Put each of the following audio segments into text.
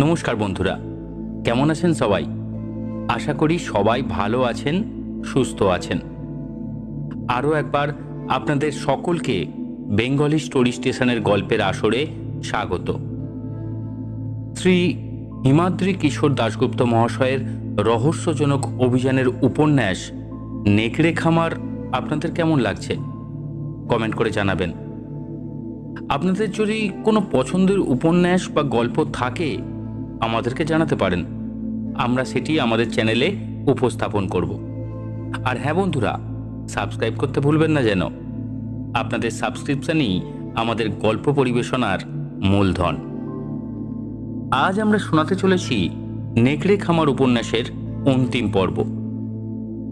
নমস্কার বন্ধুরা, কেমন আছেন সবাই? আশা করি সবাই ভালো আছেন, সুস্থ আছেন। আরও একবার আপনাদের সকলকে বেঙ্গলি স্টোরি স্টেশনের গল্পের আসরে স্বাগত। শ্রী হিমাদ্রি কিশোর দাশগুপ্ত মহাশয়ের রহস্যজনক অভিযানের উপন্যাস নেকড়ে খামার আপনাদের কেমন লাগছে কমেন্ট করে জানাবেন। আপনাদের যদি কোনো পছন্দের উপন্যাস বা গল্প থাকে আমাদেরকে জানাতে পারেন, আমরা সেটি আমাদের চ্যানেলে উপস্থাপন করব। আর হ্যাঁ বন্ধুরা, সাবস্ক্রাইব করতে ভুলবেন না যেন। আপনাদের সাবস্ক্রিপশনই আমাদের গল্প পরিবেশনার মূলধন। আজ আমরা শোনাতে চলেছি নেকড়ে খামার উপন্যাসের অন্তিম পর্ব।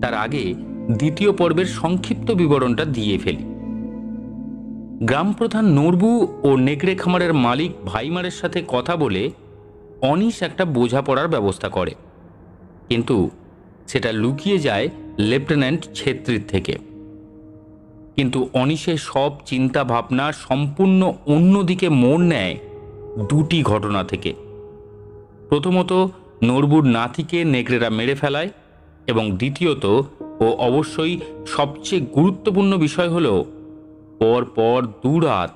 তার আগে দ্বিতীয় পর্বের সংক্ষিপ্ত বিবরণটা দিয়ে ফেলি। গ্রামপ্রধান নরবু ও নেকড়ে খামারের মালিক ভাইমারের সাথে কথা বলে অনিশ একটা বোঝাপড়ার ব্যবস্থা করে, কিন্তু সেটা লুকিয়ে যায় লেফটেন্যান্ট ছেত্রীর থেকে। কিন্তু অনিশের সব চিন্তা ভাবনা সম্পূর্ণ অন্যদিকে মোড় নেয় দুটি ঘটনা থেকে। প্রথমত, নরবুর নাতিকে নেকড়েরা মেরে ফেলায়, এবং দ্বিতীয়ত ও অবশ্যই সবচেয়ে গুরুত্বপূর্ণ বিষয় হল পরপর দুরাত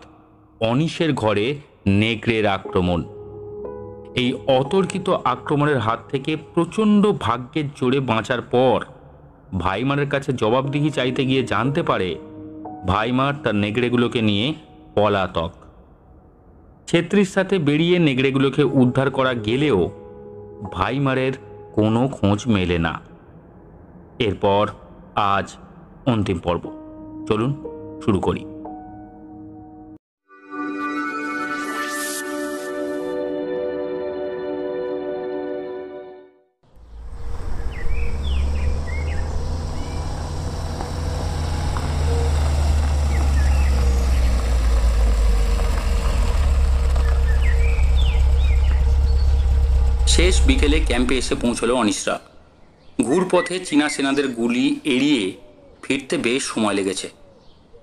অনিশের ঘরে নেকড়ের আক্রমণ। এই অতর্কিত আক্রমণের হাত থেকে প্রচণ্ড ভাগ্যের জোরে বাঁচার পর ভাইমারের কাছে জবাবদিহি চাইতে গিয়ে জানতে পারে ভাইমার তার নেকড়েগুলোকে নিয়ে পলাতক। ছেত্রীর সাথে বেরিয়ে নেকড়েগুলোকে উদ্ধার করা গেলেও ভাইমারের কোনো খোঁজ মেলে না। এরপর আজ অন্তিম পর্ব। চলুন শুরু করি। শেষ বিকেলে ক্যাম্পে এসে পৌঁছলো অনিশরা। ঘুরপথে চীনা সেনাদের গুলি এড়িয়ে ফিরতে বেশ সময় লেগেছে।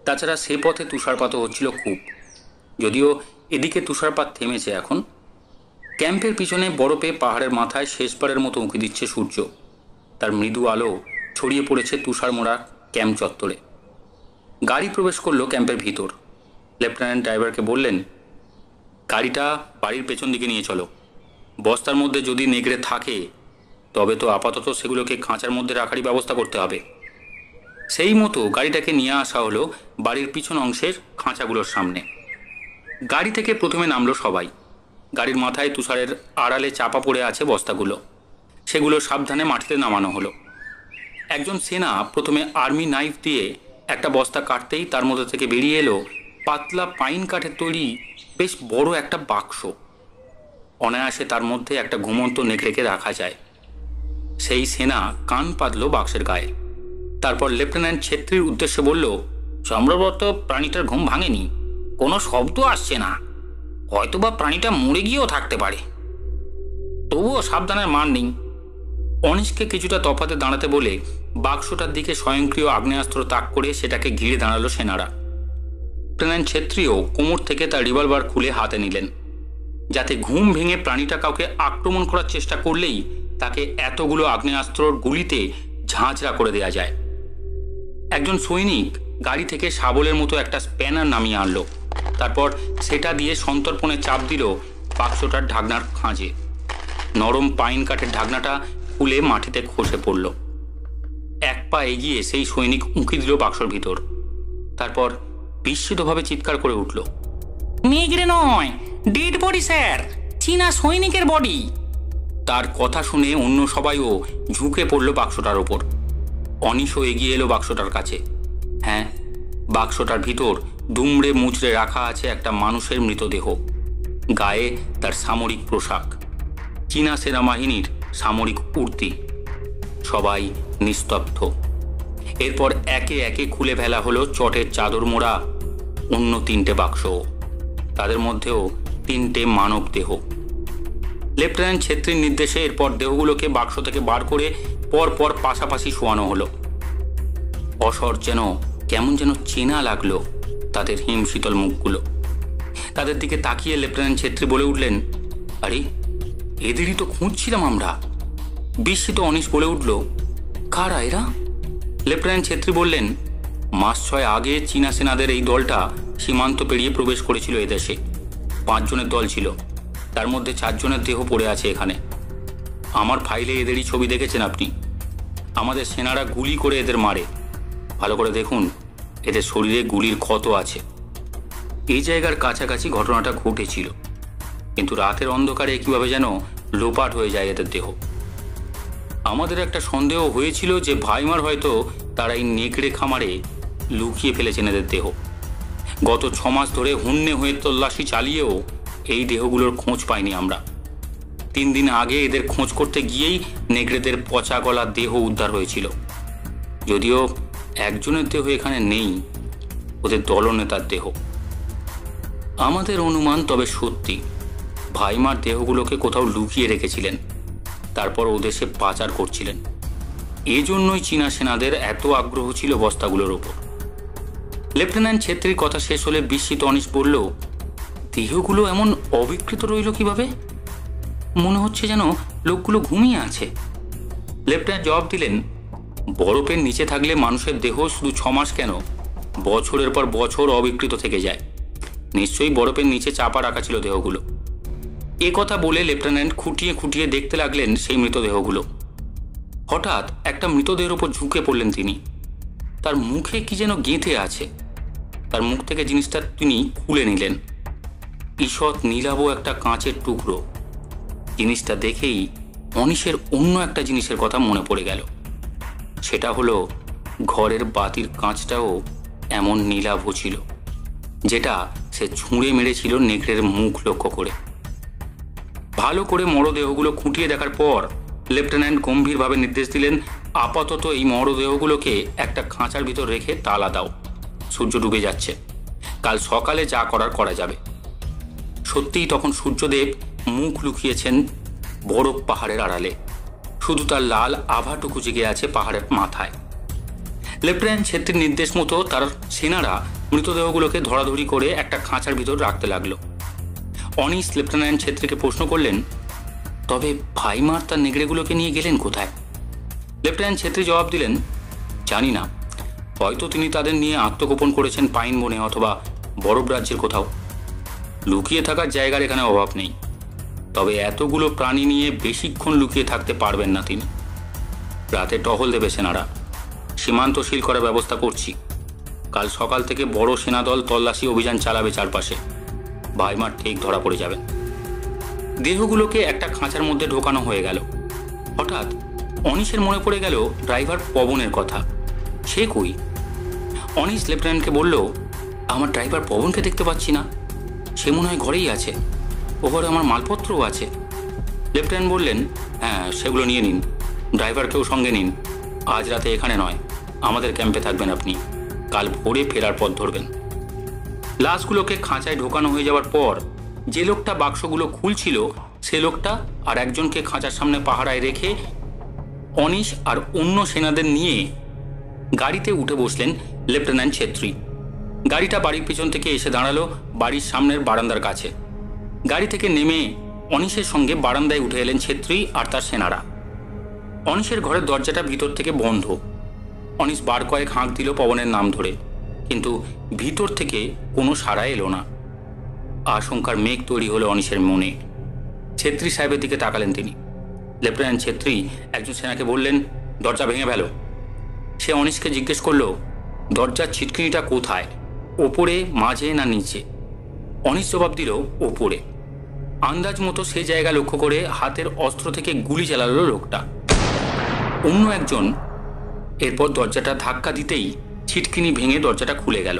তাছাড়া সে পথে তুষারপাতও হচ্ছিল খুব, যদিও এদিকে তুষারপাত থেমেছে এখন। ক্যাম্পের পিছনে বরফে পাহাড়ের মাথায় শেষবারের মতো উঁকি দিচ্ছে সূর্য। তার মৃদু আলো ছড়িয়ে পড়েছে তুষার মোড়া ক্যাম্প চত্বরে। গাড়ি প্রবেশ করলো ক্যাম্পের ভিতর। লেফটেন্যান্ট ড্রাইভারকে বললেন, গাড়িটা বাড়ির পেছন দিকে নিয়ে চলো। বস্তার মধ্যে যদি নেকড়ে থাকে তবে তো আপাতত সেগুলোকে খাঁচার মধ্যে রাখারই ব্যবস্থা করতে হবে। সেই মতো গাড়িটাকে নিয়ে আসা হলো বাড়ির পিছন অংশের খাঁচাগুলোর সামনে। গাড়ি থেকে প্রথমে নামলো সবাই। গাড়ির মাথায় তুষারের আড়ালে চাপা পড়ে আছে বস্তাগুলো। সেগুলো সাবধানে মাটিতে নামানো হলো। একজন সেনা প্রথমে আর্মি নাইফ দিয়ে একটা বস্তা কাটতেই তার মধ্যে থেকে বেরিয়ে এলো পাতলা পাইন কাঠের তৈরি বেশ বড় একটা বাক্স। অনায়াসে তার মধ্যে একটা ঘুমন্ত নেকড়েকে রাখা যায়। সেই সেনা কান পাতল বাক্সের গায়ে। তারপর লেফটেন্যান্ট ছেত্রীর উদ্দেশ্যে বলল, সম্ভবত প্রাণীটার ঘুম ভাঙেনি, কোনো শব্দ আসছে না, হয়তোবা প্রাণীটা মরে গিয়েও থাকতে পারে, তবুও সাবধানের মান নেই। অনিশকে কিছুটা তফাতে দাঁড়াতে বলে বাক্সটার দিকে স্বয়ংক্রিয় আগ্নেয়াস্ত্র তাক করে সেটাকে ঘিরে দাঁড়ালো সেনারা। লেফটেন্যান্ট ছেত্রীও কোমর থেকে তার রিভলভার খুলে হাতে নিলেন, যাতে ঘুম ভেঙে প্রাণীটা কাউকে আক্রমণ করার চেষ্টা করলেই তাকে এতগুলো আগ্নেয়াস্ত্রর গুলিতে ঝাঁঝরা করে দেওয়া যায়। একজন সৈনিক গাড়ি থেকে শাবলের মতো একটা স্প্যানার নামিয়ে আনলো। তারপর সেটা দিয়ে সন্তর্পণে চাপ দিল বাক্সটার ঢাকনার খাঁজে। নরম পাইন কাঠের ঢাকনাটা খুলে মাটিতে খসে পড়ল। এক পা এগিয়ে সেই সৈনিক উঁকি দিল বাক্সর ভিতর। তারপর বিস্মিতভাবে চিৎকার করে উঠল, নেকড়ে নয়, ডেড বডি স্যার, চীনা সৈনিকের বডি। তার কথা শুনে অন্য সবাইও ঝুঁকে পড়ল বাক্সটার ওপর। অনিশও এগিয়ে এলো বাক্সটার কাছে। হ্যাঁ, বাক্সটার ভিতর দুমড়ে মুচড়ে রাখা আছে একটা মানুষের মৃতদেহ। গায়ে তার সামরিক পোশাক, চীনা সেনাবাহিনীর সামরিক উর্দি। সবাই নিস্তব্ধ। এরপর একে একে খুলে ফেলা হলো চটের চাদর মোড়া অন্য 3টে বাক্স। তাদের মধ্যেও 3টে মানব দেহ। লেফটেন্যান্ট ছেত্রীর নির্দেশে এরপর দেহগুলোকে বাক্স থেকে বার করে পরপর পাশাপাশি শোয়ানো হলো। অসর যেন কেমন যেন চেনা লাগলো তাদের হিমশীতল মুখগুলো। তাদের দিকে তাকিয়ে লেফটেন্যান্ট ছেত্রী বলে উঠলেন, আরে এদেরই তো খুঁজছিলাম আমরা। বিস্মিত অনিশ বলে উঠল, কারা এরা? লেফটেন্যান্ট ছেত্রী বললেন, মাস 6 আগে চীনা সেনাদের এই দলটা সীমান্ত পেরিয়ে প্রবেশ করেছিল এদেশে। 5 জনের দল ছিল, তার মধ্যে 4 জনের দেহ পড়ে আছে এখানে। আমার ফাইলে এদেরই ছবি দেখেছেন আপনি। আমাদের সেনারা গুলি করে এদের মারে। ভালো করে দেখুন, এদের শরীরে গুলির ক্ষত আছে। এই জায়গার কাছাকাছি ঘটনাটা ঘটেছিল, কিন্তু রাতের অন্ধকারে কীভাবে যেন লোপাট হয়ে যায় এদের দেহ। আমাদের একটা সন্দেহ হয়েছিল যে ভাইমার হয়তো তারা এই নেকড়ে খামারে লুকিয়ে ফেলেছেন এদের দেহ। গত 6 মাস ধরে হুন্নে হয়ে তল্লাশি চালিয়েও এই দেহগুলোর খোঁজ পাইনি আমরা। 3 দিন আগে এদের খোঁজ করতে গিয়েই নেকড়েদের পচা গলা দেহ উদ্ধার হয়েছিল। যদিও একজনের দেহ এখানে নেই, ওদের দলনেতার দেহ। আমাদের অনুমান তবে সত্যি, ভাইমার দেহগুলোকে কোথাও লুকিয়ে রেখেছিলেন, তারপর ওদেশে পাচার করছিলেন। এজন্যই চীনা সেনাদের এত আগ্রহ ছিল বস্তাগুলোর ওপর। লেফটেন্যান্ট ছেত্রীর কথা শেষ হলে বিস্মিত অনিশ বলল, দেহগুলো এমন অবিকৃত রইল কিভাবে? মনে হচ্ছে যেন লোকগুলো ঘুমিয়ে আছে। লেফটেন্যান্ট জবাব দিলেন, বরফের নিচে থাকলে মানুষের দেহ শুধু 6 মাস কেন, বছরের পর বছর অবিকৃত থেকে যায়। নিশ্চয়ই বরফের নিচে চাপা রাখা ছিল দেহগুলো। এ কথা বলে লেফটেন্যান্ট খুঁটিয়ে খুঁটিয়ে দেখতে লাগলেন সেই মৃতদেহগুলো। হঠাৎ একটা মৃতদেহের ওপর ঝুঁকে পড়লেন তিনি। তার মুখে কি যেন গেঁথে আছে। তার মুখ থেকে জিনিসটা তিনি খুলে নিলেন। ঈষৎ নীলাভ একটা কাঁচের টুকরো। জিনিসটা দেখেই অনিশের অন্য একটা জিনিসের কথা মনে পড়ে গেল। সেটা হলো ঘরের বাতির কাঁচটাও এমন নীলাভ ছিল, যেটা সে ছুঁড়ে মেরেছিল নেকড়ের মুখ লক্ষ্য করে। ভালো করে মরদেহগুলো খুঁটিয়ে দেখার পর লেফটেন্যান্ট গম্ভীরভাবে নির্দেশ দিলেন, আপাতত এই মরদেহগুলোকে একটা খাঁচার ভিতর রেখে তালা দাও। সূর্য ডুবে যাচ্ছে, কাল সকালে যা করার করা যাবে। সত্যিই তখন সূর্যদেব মুখ লুকিয়েছেন বরফ পাহাড়ের আড়ালে। শুধু তার লাল আভাটুকু জেগে আছে পাহাড়ের মাথায়। লেফটেন্যান্ট ছেত্রীর নির্দেশ মতো তার সেনারা মৃতদেহগুলোকে ধরাধরি করে একটা খাঁচার ভিতর রাখতে লাগলো। অনিশ লেফটেন্যান্ট ছেত্রীকে প্রশ্ন করলেন, তবে ভাইমার তার নেকড়েগুলোকে নিয়ে গেলেন কোথায়? লেফটেন্যান্ট ছেত্রী জবাব দিলেন, জানি না, হয়তো তিনি তাদের নিয়ে আত্মগোপন করেছেন পাইন বনে অথবা বরফ রাজ্যের কোথাও। লুকিয়ে থাকার জায়গার এখানে অভাব নেই, তবে এতগুলো প্রাণী নিয়ে বেশিক্ষণ লুকিয়ে থাকতে পারবেন না তিনি। রাতে টহল দেবে সেনারা। সীমান্ত সিল করার ব্যবস্থা করছি। কাল সকাল থেকে বড় সেনাদল তল্লাশি অভিযান চালাবে চারপাশে। ভাইমার ঠিক ধরা পড়ে যাবেন। দেহগুলোকে একটা খাঁচার মধ্যে ঢোকানো হয়ে গেল। হঠাৎ অনিশের মনে পড়ে গেল ড্রাইভার পবনের কথা। সে কই? অনিশ লেফটেন্যান্টকে বলল, আমার ড্রাইভার পবনকে দেখতে পাচ্ছি না। সে মনে হয় ঘরেই আছে। ও ঘরে আমার মালপত্রও আছে। লেফটেন্যান্ট বললেন, হ্যাঁ, সেগুলো নিয়ে নিন। ড্রাইভারকেও সঙ্গে নিন। আজ রাতে এখানে নয়, আমাদের ক্যাম্পে থাকবেন আপনি। কাল ভোরে ফেরার পথ ধরবেন। লাশগুলোকে খাঁচায় ঢোকানো হয়ে যাওয়ার পর যে লোকটা বাক্সগুলো খুলছিল সে লোকটা আর একজনকে খাঁচার সামনে পাহারায় রেখে অনিশ আর অন্য সেনাদের নিয়ে গাড়িতে উঠে বসলেন লেফটেন্যান্ট ছেত্রী। গাড়িটা বাড়ির পিছন থেকে এসে দাঁড়ালো বাড়ির সামনের বারান্দার কাছে। গাড়ি থেকে নেমে অনিশের সঙ্গে বারান্দায় উঠে এলেন ছেত্রী আর তার সেনারা। অনিশের ঘরের দরজাটা ভিতর থেকে বন্ধ। অনিশ বার কয়েক হাঁক দিল পবনের নাম ধরে, কিন্তু ভিতর থেকে কোনো সাড়া এলো না। আশঙ্কার মেঘ তৈরি হলো অনিশের মনে। ছেত্রী সাহেবের দিকে তাকালেন তিনি। লেফটেন্যান্ট ছেত্রী একজন সেনাকে বললেন, দরজা ভেঙে ফেলো। সে অনিশকে জিজ্ঞেস করল, দরজার ছিটকিনিটা কোথায়, ওপরে, মাঝে না নিচে? অনিশ জবাব দিল, ওপরে। আন্দাজ মতো সে জায়গা লক্ষ্য করে হাতের অস্ত্র থেকে গুলি চালালো লোকটা। অন্য একজন এরপর দরজাটা ধাক্কা দিতেই ছিটকিনি ভেঙে দরজাটা খুলে গেল।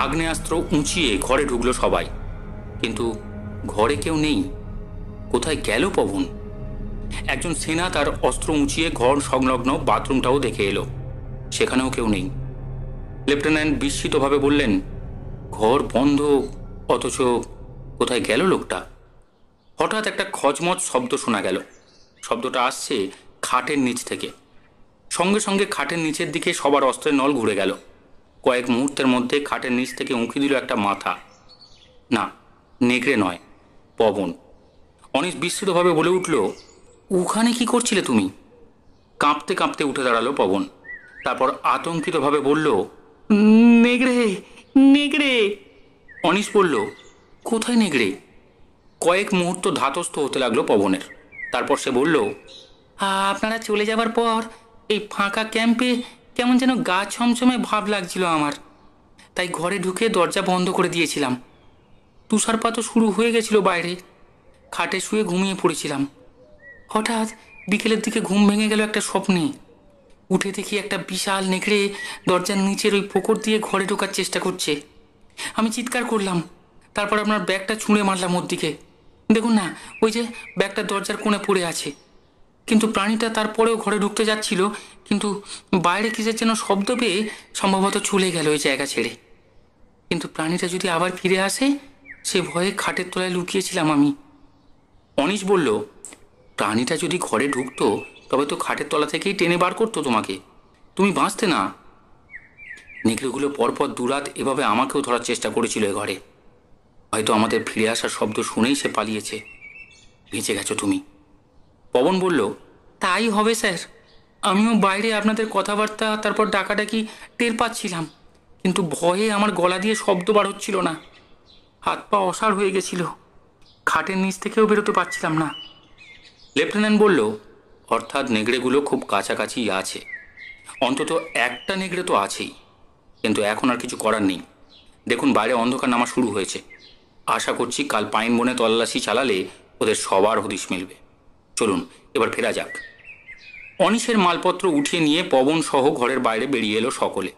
আগ্নেয়াস্ত্র উঁচিয়ে ঘরে ঢুকলো সবাই, কিন্তু ঘরে কেউ নেই। কোথায় গেল পবন? একজন সেনা তার অস্ত্র উঁচিয়ে ঘর সংলগ্ন বাথরুমটাও দেখে এলো, সেখানেও কেউ নেই। লেফটেন্যান্ট বিস্মিতভাবে বললেন, ঘর বন্ধ, অথচ কোথায় গেল লোকটা? হঠাৎ একটা খচমচ শব্দ শোনা গেল। শব্দটা আসছে খাটের নিচ থেকে। সঙ্গে সঙ্গে খাটের নিচের দিকে সবার অস্ত্রের নল ঘুরে গেল। কয়েক মুহূর্তের মধ্যে খাটের নিচ থেকে উঁকি দিল একটা মাথা। না, নেকড়ে নয়, পবন। অনিশ বিস্মিতভাবে বলে উঠল, ওখানে কি করছিলে তুমি? কাঁপতে কাঁপতে উঠে দাঁড়ালো পবন। তারপর আতঙ্কিতভাবে বলল, নেগড়ে নেগড়ে। অনিশ বলল, কোথায় নেগড়ে? কয়েক মুহূর্ত ধাতস্থ হতে লাগলো পবনের। তারপর সে বলল, আপনারা চলে যাবার পর এই ফাঁকা ক্যাম্পে কেমন যেন গা ছমছমে ভাব লাগছিল আমার, তাই ঘরে ঢুকে দরজা বন্ধ করে দিয়েছিলাম। তুষারপাতও শুরু হয়ে গেছিল বাইরে। খাটে শুয়ে ঘুমিয়ে পড়েছিলাম। হঠাৎ বিকেলের দিকে ঘুম ভেঙে গেল একটা স্বপ্নে। উঠে দেখি একটা বিশাল নেকড়ে দরজার নিচের ওই পোকর দিয়ে ঘরে ঢোকার চেষ্টা করছে। আমি চিৎকার করলাম। তারপর আপনার ব্যাগটা ছুঁড়ে মারলাম ওর দিকে। দেখুন না, ওই যে ব্যাগটা দরজার কোণে পড়ে আছে। কিন্তু প্রাণীটা তারপরেও ঘরে ঢুকতে যাচ্ছিল, কিন্তু বাইরে কিসের যেন শব্দ পেয়ে সম্ভবত চলে গেল ওই জায়গা ছেড়ে। কিন্তু প্রাণীটা যদি আবার ফিরে আসে, সে ভয়ে খাটের তলায় লুকিয়েছিলাম আমি। অনিশ বলল, প্রাণীটা যদি ঘরে ঢুকতো তবে তো খাটের তলা থেকেই টেনে বার করতো তোমাকে, তুমি বাঁচতে না। নেকড়েগুলো পরপর দুরাত এভাবে আমাকেও ধরার চেষ্টা করেছিল এ ঘরে। হয়তো আমাদের ফিরে আসার শব্দ শুনেই সে পালিয়েছে। বেঁচে গেছো তুমি। পবন বলল, তাই হবে স্যার। আমিও বাইরে আপনাদের কথাবার্তা তারপর ডাকাডাকি টের পাচ্ছিলাম, কিন্তু ভয়ে আমার গলা দিয়ে শব্দ বার হচ্ছিল না। হাত পা অসাড় হয়ে গেছিল। খাটের নিচ থেকেও বেরোতে পারছিলাম না। লেফটেন্যান্ট বলল, অর্থাৎ নেগড়েগুলো খুব কাছাকাছি আছে। অন্তত একটা নেগড়ে তো আছেই, কিন্তু এখন আর কিছু করার নেই। দেখুন, বাইরে অন্ধকার নামা শুরু হয়েছে। আশা করছি কাল পাইন বনে তল্লাশি চালালে ওদের সবার হদিশ মিলবে। চলুন এবার ফেরা যাক। অনিশের মালপত্র উঠিয়ে নিয়ে পবন সহ ঘরের বাইরে বেরিয়ে এলো সকলে।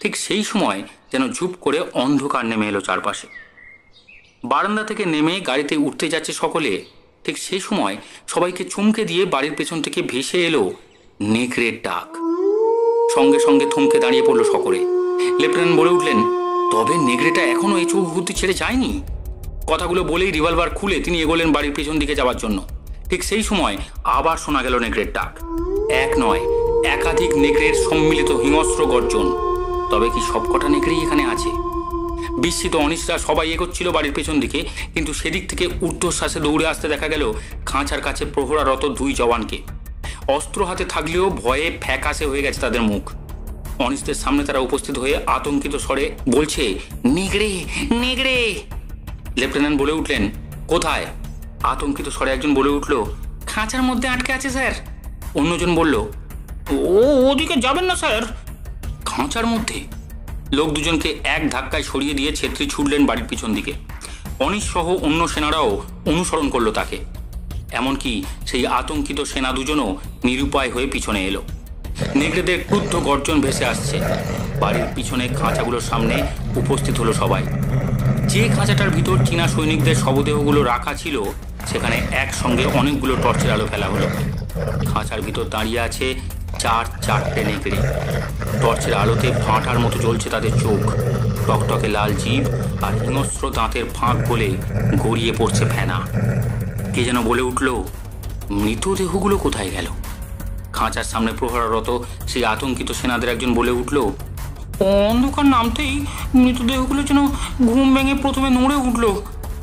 ঠিক সেই সময় যেন ঝুপ করে অন্ধকার নেমে এলো চারপাশে। বারান্দা থেকে নেমে গাড়িতে উঠতে যাচ্ছে সকলে। ঠিক সেই সময় সবাইকে চমকে দিয়ে বাড়ির পেছন থেকে ভেসে এলো নেকড়ের ডাক। সঙ্গে সঙ্গে থমকে দাঁড়িয়ে পড়লো সকলে। লেফটেন্যান্ট বলে উঠলেন, তবে নেকড়েটা এখনো এই চোখ বুদ্ধি ছেড়ে যায়নি। কথাগুলো বলেই রিভলভার খুলে তিনি এগোলেন বাড়ির পেছন দিকে যাওয়ার জন্য। ঠিক সেই সময় আবার শোনা গেল নেকড়ের ডাক। এক নয়, একাধিক নেকড়ের সম্মিলিত হিংস্র গর্জন। তবে কি সবকটা নেকড়েই এখানে আছে? বিস্মিত অনিশরা সবাই এগোচ্ছিল বাড়ির পেছন দিকে, কিন্তু সেদিক থেকে ঊর্ধ্বশ্বাসে দৌড়ে আসতে দেখা গেল খাঁচার কাছে প্রহরারত দুই জওয়ানকে। অস্ত্র হাতে থাকলেও ভয়ে ফ্যাকাশে হয়ে গেছে তাদের মুখ। অনিশদের সামনে তারা উপস্থিত হয়ে আতঙ্কিত স্বরে বলছে, নেকড়ে নেকড়ে। লেফটেন্যান্ট বলে উঠলেন, কোথায়? আতঙ্কিত স্বরে একজন বলে উঠল, খাঁচার মধ্যে আটকে আছে স্যার। অন্যজন বলল, ওদিকে যাবেন না স্যার। খাঁচার মধ্যে? লোক দুজনকে এক ধাক্কায় সরিয়ে দিয়ে ছেত্রী ছুটলেন বাড়ির পিছন দিকে। অনিশ সহ অন্য সেনারাও অনুসরণ করলো তাকে। এমনকি সেই আতঙ্কিত সেনা দুজনও নিরুপায় হয়ে পিছনে এলো। নেকড়েদের ক্রুদ্ধ গর্জন ভেসে আসছে। বাড়ির পিছনে খাঁচাগুলোর সামনে উপস্থিত হলো সবাই। যে খাঁচাটার ভিতর চীনা সৈনিকদের শবদেহগুলো রাখা ছিল, সেখানে একসঙ্গে অনেকগুলো টর্চের আলো ফেলা হলো। খাঁচার ভিতর দাঁড়িয়ে আছে চারটে নেকড়ে। টর্চের আলোতে ভাঁটার মতো জ্বলছে তাদের চোখ, টকটকে লাল জিভ আর হিংস্র দাঁতের ফাঁক বলে গড়িয়ে পড়ছে ফেনা। কে যেন বলে উঠল, মৃতদেহগুলো কোথায় গেল? খাঁচার সামনে প্রহরারত সেই আতঙ্কিত সেনাদের একজন বলে উঠল, অন্ধকার নামতেই মৃতদেহগুলো যেন ঘুম ভেঙে প্রথমে নড়ে উঠল,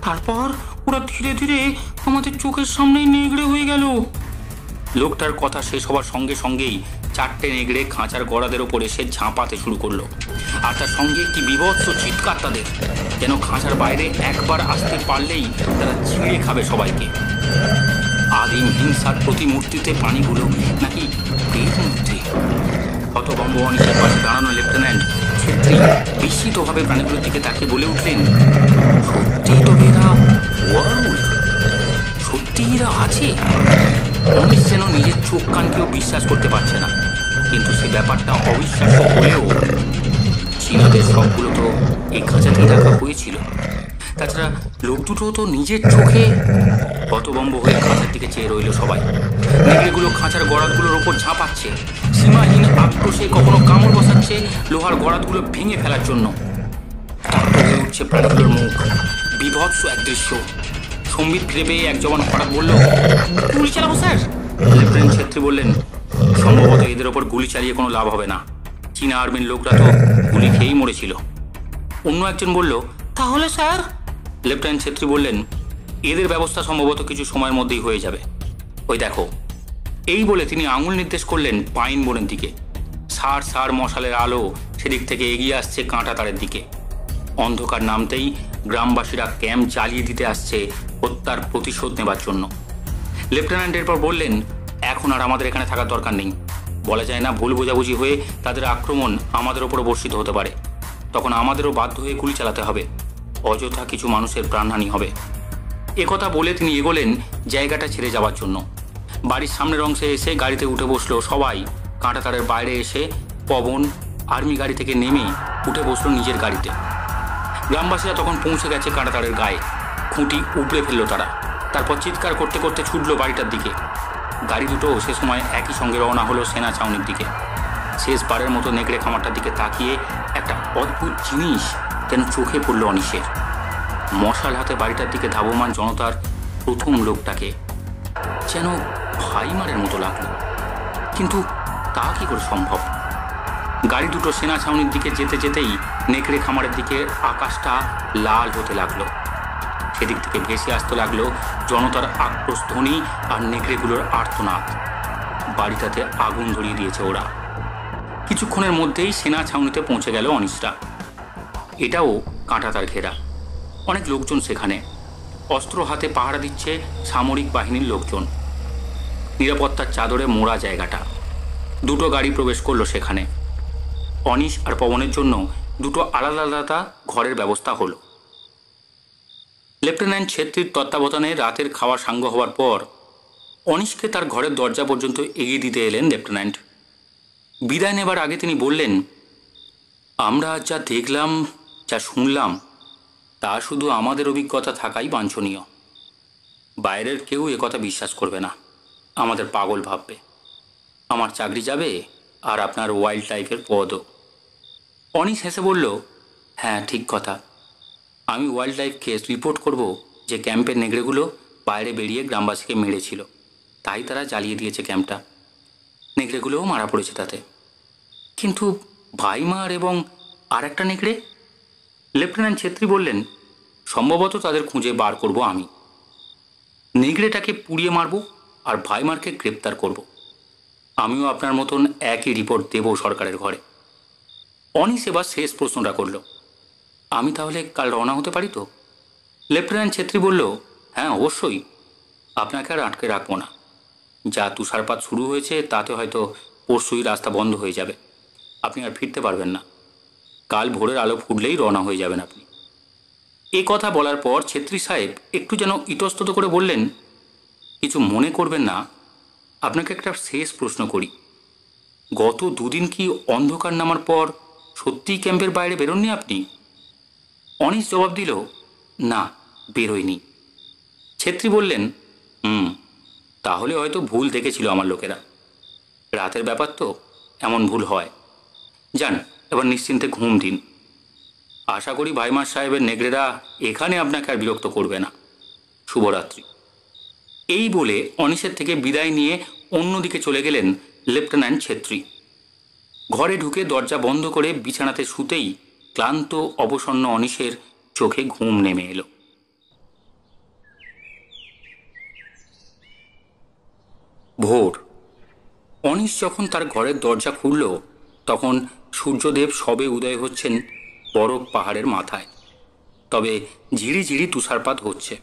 তারপর ওরা ধীরে ধীরে আমাদের চোখের সামনেই নেগড়ে হয়ে গেল। লোকটার কথা শেষ হওয়ার সঙ্গে সঙ্গেই চারটে নেগড়ে খাঁচার গড়াদের ওপর এসে ঝাঁপাতে শুরু করলো। আর তার সঙ্গে একটি বীভৎস চিৎকার তাদের, যেন খাঁচার বাইরে একবার আসতে পারলেই তারা ছিঁড়ে খাবে সবাইকে। আদিম হিংসার প্রতিমূর্তিতে প্রাণীগুলো নাকি প্রেত মূর্তি? হতভম্ব অনিশের পাশে দাঁড়ানো লেফটেন্যান্ট ছেত্রী বিস্মিতভাবে প্রাণীগুলোর দিকে তাকে বলে উঠলেন, সত্যি তো এরা ওয়ারউলফ, সত্যি এরা আছে। অনিশ যেন নিজের চোখ কানকেও বিশ্বাস করতে পারছে না, কিন্তু সে ব্যাপারটা অবিশ্বাস্য হলেও চীনাদের সবগুলো তো এই খাঁচাতেই রাখা হয়েছিল। তাছাড়া লোক দুটো তো নিজের চোখে। হতভম্ব হয়ে খাঁচার দিকে চেয়ে রইল সবাই। নেকড়েগুলো খাঁচার গড়াতগুলোর ওপর ঝাঁপাচ্ছে, সীমাহীন আক্রোশে কখনো কামড় বসাচ্ছে লোহার গড়াতগুলো ভেঙে ফেলার জন্য। হয়ে উঠছে প্রাণীগুলোর মুখ, বিভৎস এক দৃশ্য। সম্বিত ফিরে পেয়ে এক জওয়ান হঠাৎ বলল, গুলি চালাবো স্যার। লেফটেন্যান্ট ছেত্রী বললেন, সম্ভবত এদের ওপর গুলি চালিয়ে কোনো লাভ হবে না। চীনা আর্মির লোকরা তো গুলি খেয়েই মরেছিল। অন্য একজন বলল, তাহলে স্যার? লেফটেন্যান্ট ছেত্রী বললেন, এদের ব্যবস্থা সম্ভবত কিছু সময়ের মধ্যেই হয়ে যাবে। ওই দেখো। এই বলে তিনি আঙুল নির্দেশ করলেন পাইন বনের দিকে। সার সার মশালের আলো সেদিক থেকে এগিয়ে আসছে কাঁটা তারের দিকে। অন্ধকার নামতেই গ্রামবাসীরা ক্যাম্প জ্বালিয়ে দিতে আসছে হত্যার প্রতিশোধ নেবার জন্য। লেফটেন্যান্ট এরপর বললেন, এখন আর আমাদের এখানে থাকার দরকার নেই। বলা যায় না, ভুল বোঝাবুঝি হয়ে তাদের আক্রমণ আমাদের ওপর বর্ষিত হতে পারে। তখন আমাদেরও বাধ্য হয়ে গুলি চালাতে হবে। অযথা কিছু মানুষের প্রাণহানি হবে। একথা বলে তিনি এগোলেন জায়গাটা ছেড়ে যাওয়ার জন্য। বাড়ির সামনের অংশে এসে গাড়িতে উঠে বসলো সবাই। কাঁটাতারের বাইরে এসে পবন আর্মি গাড়ি থেকে নেমে উঠে বসলো নিজের গাড়িতে। গ্রামবাসীরা তখন পৌঁছে গেছে কাঁটাতারের গায়ে। খুঁটি উপড়ে ফেললো তারা। তারপর চিৎকার করতে করতে ছুটলো বাড়িটার দিকে। গাড়ি দুটো সে সময় একই সঙ্গে রওনা হলো সেনা ছাউনির দিকে। শেষবারের মতো নেকড়ে খামারটার দিকে তাকিয়ে একটা অদ্ভুত জিনিস যেন চোখে পড়ল অনিশের। মশাল হাতে বাড়িটার দিকে ধাবমান জনতার প্রথম লোকটাকে যেন ভাইমারের মতো লাগলো। কিন্তু তা কি করে সম্ভব? গাড়ি দুটো সেনা ছাউনির দিকে যেতে যেতেই নেকড়ে খামারের দিকে আকাশটা লাল হতে লাগলো। সেদিক থেকে ভেসে আসতে লাগলো জনতার আক্রোশ ধ্বনি আর নেকড়েগুলোর আর্তনাদ। বাড়িটাতে আগুন ধরিয়ে দিয়েছে ওরা। কিছুক্ষণের মধ্যেই সেনা ছাউনিতে পৌঁছে গেল অনিশরা। এটাও কাঁটাতার ঘেরা। অনেক লোকজন সেখানে। অস্ত্র হাতে পাহারা দিচ্ছে সামরিক বাহিনীর লোকজন। নিরাপত্তার চাদরে মোড়া জায়গাটা। দুটো গাড়ি প্রবেশ করলো সেখানে। অনিশ আর পবনের জন্য দুটো আলাদা আলাদা ঘরের ব্যবস্থা হলো। লেফটেন্যান্ট ছেত্রীর তত্ত্বাবধানে রাতের খাওয়া সাঙ্গ হওয়ার পর অনিশকে তার ঘরের দরজা পর্যন্ত এগিয়ে দিতে এলেন লেফটেন্যান্ট। বিদায় নেবার আগে তিনি বললেন, আমরা যা দেখলাম, যা শুনলাম, তা শুধু আমাদের অভিজ্ঞতা থাকাই বাঞ্ছনীয়। বাইরের কেউ একথা বিশ্বাস করবে না, আমাদের পাগল ভাববে। আমার চাকরি যাবে আর আপনার ওয়াইল্ড লাইফের পদও। অনিশ হেসে বলল, হ্যাঁ ঠিক কথা। আমি ওয়াইল্ড লাইফকে রিপোর্ট করব যে ক্যাম্পের নেকড়েগুলো বাইরে বেরিয়ে গ্রামবাসীকে মেরেছিল, তাই তারা জ্বালিয়ে দিয়েছে ক্যাম্পটা। নেকড়েগুলোও মারা পড়েছে তাতে। কিন্তু ভাইমার এবং আর একটা নেকড়ে? লেফটেন্যান্ট ছেত্রী বললেন, সম্ভবত তাদের খুঁজে বার করব আমি। নেকড়েটাকে পুড়িয়ে মারব আর ভাইমারকে গ্রেপ্তার করব। আমিও আপনার মতন একই রিপোর্ট দেব সরকারের ঘরে। অনিশ এবার শেষ প্রশ্নটা করল, আমি তাহলে কাল রওনা হতে পারি তো? লেফটেন্যান্ট ছেত্রী বলল, হ্যাঁ অবশ্যই। আপনাকে আর আটকে রাখবো না। যা তুষারপাত শুরু হয়েছে তাতে হয়তো পরশুই রাস্তা বন্ধ হয়ে যাবে। আপনি আর ফিরতে পারবেন না। কাল ভোরের আলো ফুটলেই রওনা হয়ে যাবেন আপনি। এ কথা বলার পর ছেত্রী সাহেব একটু যেন ইতস্তত করে বললেন, কিছু মনে করবেন না, আপনাকে একটা শেষ প্রশ্ন করি। গত দুদিন কি অন্ধকার নামার পর সত্যিই ক্যাম্পের বাইরে বেরোননি আপনি? অনিশ জবাব দিল, না, বেরোয়নি। ছেত্রী বললেন, তাহলে হয়তো ভুল দেখেছিল আমার লোকেরা। রাতের ব্যাপার তো, এমন ভুল হয়। যান, এবার নিশ্চিন্তে ঘুম দিন। আশা করি ভাইমার সাহেবের নেকড়েরা এখানে আপনাকে আর বিরক্ত করবে না। শুভরাত্রি। এই বলে অনিশের থেকে বিদায় নিয়ে অন্যদিকে চলে গেলেন লেফটেন্যান্ট ছেত্রী। ঘরে ঢুকে দরজা বন্ধ করে বিছানাতে শুতেই ক্লান্ত অবসন্ন অনিশের চোখে ঘুম নেমে এলো। ভোর। অনিশ যখন তার ঘরের দরজা খুলল তখন সূর্যদেব সবে উদয় হচ্ছেন বরফ পাহাড়ের মাথায়। তবে ঝিরিঝিরি তুষারপাত হচ্ছে।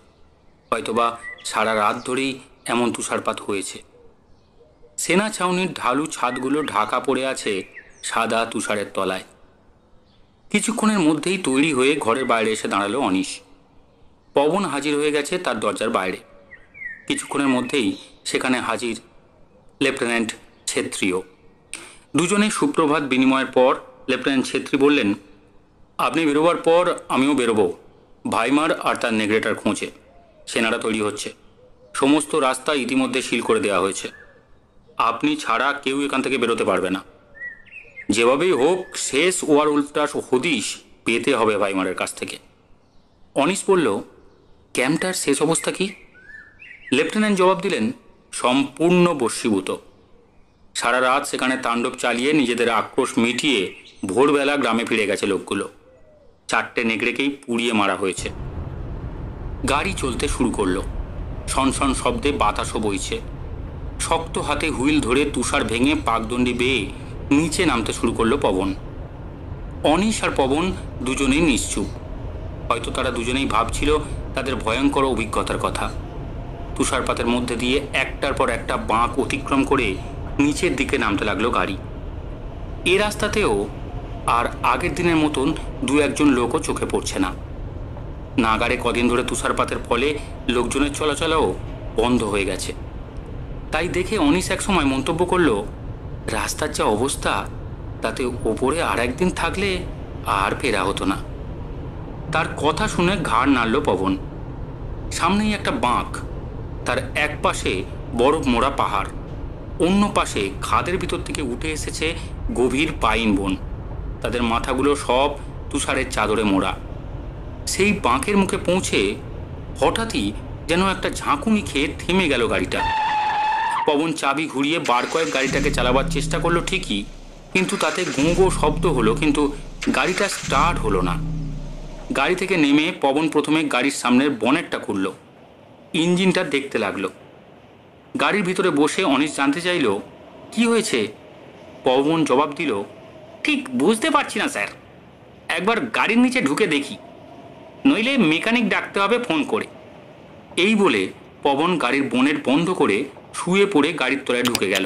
হয়তোবা সারা রাত ধরেই এমন তুষারপাত হয়েছে। সেনা ছাউনির ঢালু ছাদগুলো ঢাকা পড়ে আছে সাদা তুষারের তলায়। কিছুক্ষণের মধ্যেই তৈরি হয়ে ঘরের বাইরে এসে দাঁড়ালো অনিশ। পবন হাজির হয়ে গেছে তার দরজার বাইরে। কিছুক্ষণের মধ্যেই সেখানে হাজির লেফটেন্যান্ট ছেত্রীও। দুজনে সুপ্রভাত বিনিময়ের পর লেফটেন্যান্ট ছেত্রী বললেন, আপনি বেরোবার পর আমিও বেরোবো ভাইমার আর তার নেগরেটার খোঁজে। সেনারা তৈরি হচ্ছে। সমস্ত রাস্তা ইতিমধ্যে সিল করে দেওয়া হয়েছে। আপনি ছাড়া কেউ এখান থেকে বেরোতে পারবে না। যেভাবেই হোক শেষ ওয়ার উল্টাস হদিশ পেতে হবে ভাইমারের কাছ থেকে। অনিশ বলল, ক্যাম্পটার শেষ অবস্থা কি? লেফটেন্যান্ট জবাব দিলেন, সম্পূর্ণ বশীভূত। সারা রাত সেখানে তাণ্ডব চালিয়ে নিজেদের আক্রোশ মিটিয়ে ভোরবেলা গ্রামে ফিরে গেছে লোকগুলো। 4টে নেকড়েকেই পুড়িয়ে মারা হয়েছে। গাড়ি চলতে শুরু করলো। সনসন শব্দে বাতাসও বইছে। শক্ত হাতে হুইল ধরে তুষার ভেঙে পাকদণ্ডি বেয়ে নিচে নামতে শুরু করলো পবন। অনিশ আর পবন দুজনেই নিশ্চুপ। হয়তো তারা দুজনেই ভাবছিল তাদের ভয়ঙ্কর অভিজ্ঞতার কথা। তুষারপাতের মধ্যে দিয়ে একটার পর একটা বাঁক অতিক্রম করে নিচের দিকে নামতে লাগলো গাড়ি। এ রাস্তাতেও আর আগের দিনের মতন দু একজন লোকও চোখে পড়ছে না। নাগারে কদিন ধরে তুষারপাতের ফলে লোকজনের চলাচলও বন্ধ হয়ে গেছে। তাই দেখে অনিশ এক সময় মন্তব্য করল, রাস্তার যা অবস্থা তাতে ওপরে আর একদিন থাকলে আর ফেরা হতো না। তার কথা শুনে ঘাড় নাড়ল পবন। সামনেই একটা বাঁক, তার এক পাশে বরফ মোড়া পাহাড়, অন্য পাশে খাদের ভিতর থেকে উঠে এসেছে গভীর পাইন বন। তাদের মাথাগুলো সব তুষারের চাদরে মোড়া। সেই বাঁকের মুখে পৌঁছে হঠাৎই যেন একটা ঝাঁকুনি খেয়ে থেমে গেল গাড়িটা। পবন চাবি ঘুরিয়ে বার কয়েক গাড়িটাকে চালাবার চেষ্টা করলো ঠিকই, কিন্তু তাতে গোঁ গোঁ শব্দ হলো, কিন্তু গাড়িটা স্টার্ট হলো না। গাড়ি থেকে নেমে পবন প্রথমে গাড়ির সামনের বনেটটা খুলল, ইঞ্জিনটা দেখতে লাগলো। গাড়ির ভিতরে বসে অনিশ জানতে চাইল কি হয়েছে। পবন জবাব দিল, ঠিক বুঝতে পারছি না স্যার, একবার গাড়ির নিচে ঢুকে দেখি, নইলে মেকানিক ডাকতে হবে ফোন করে। এই বলে পবন গাড়ির বনেট বন্ধ করে শুয়ে পড়ে গাড়ির তলায় ঢুকে গেল।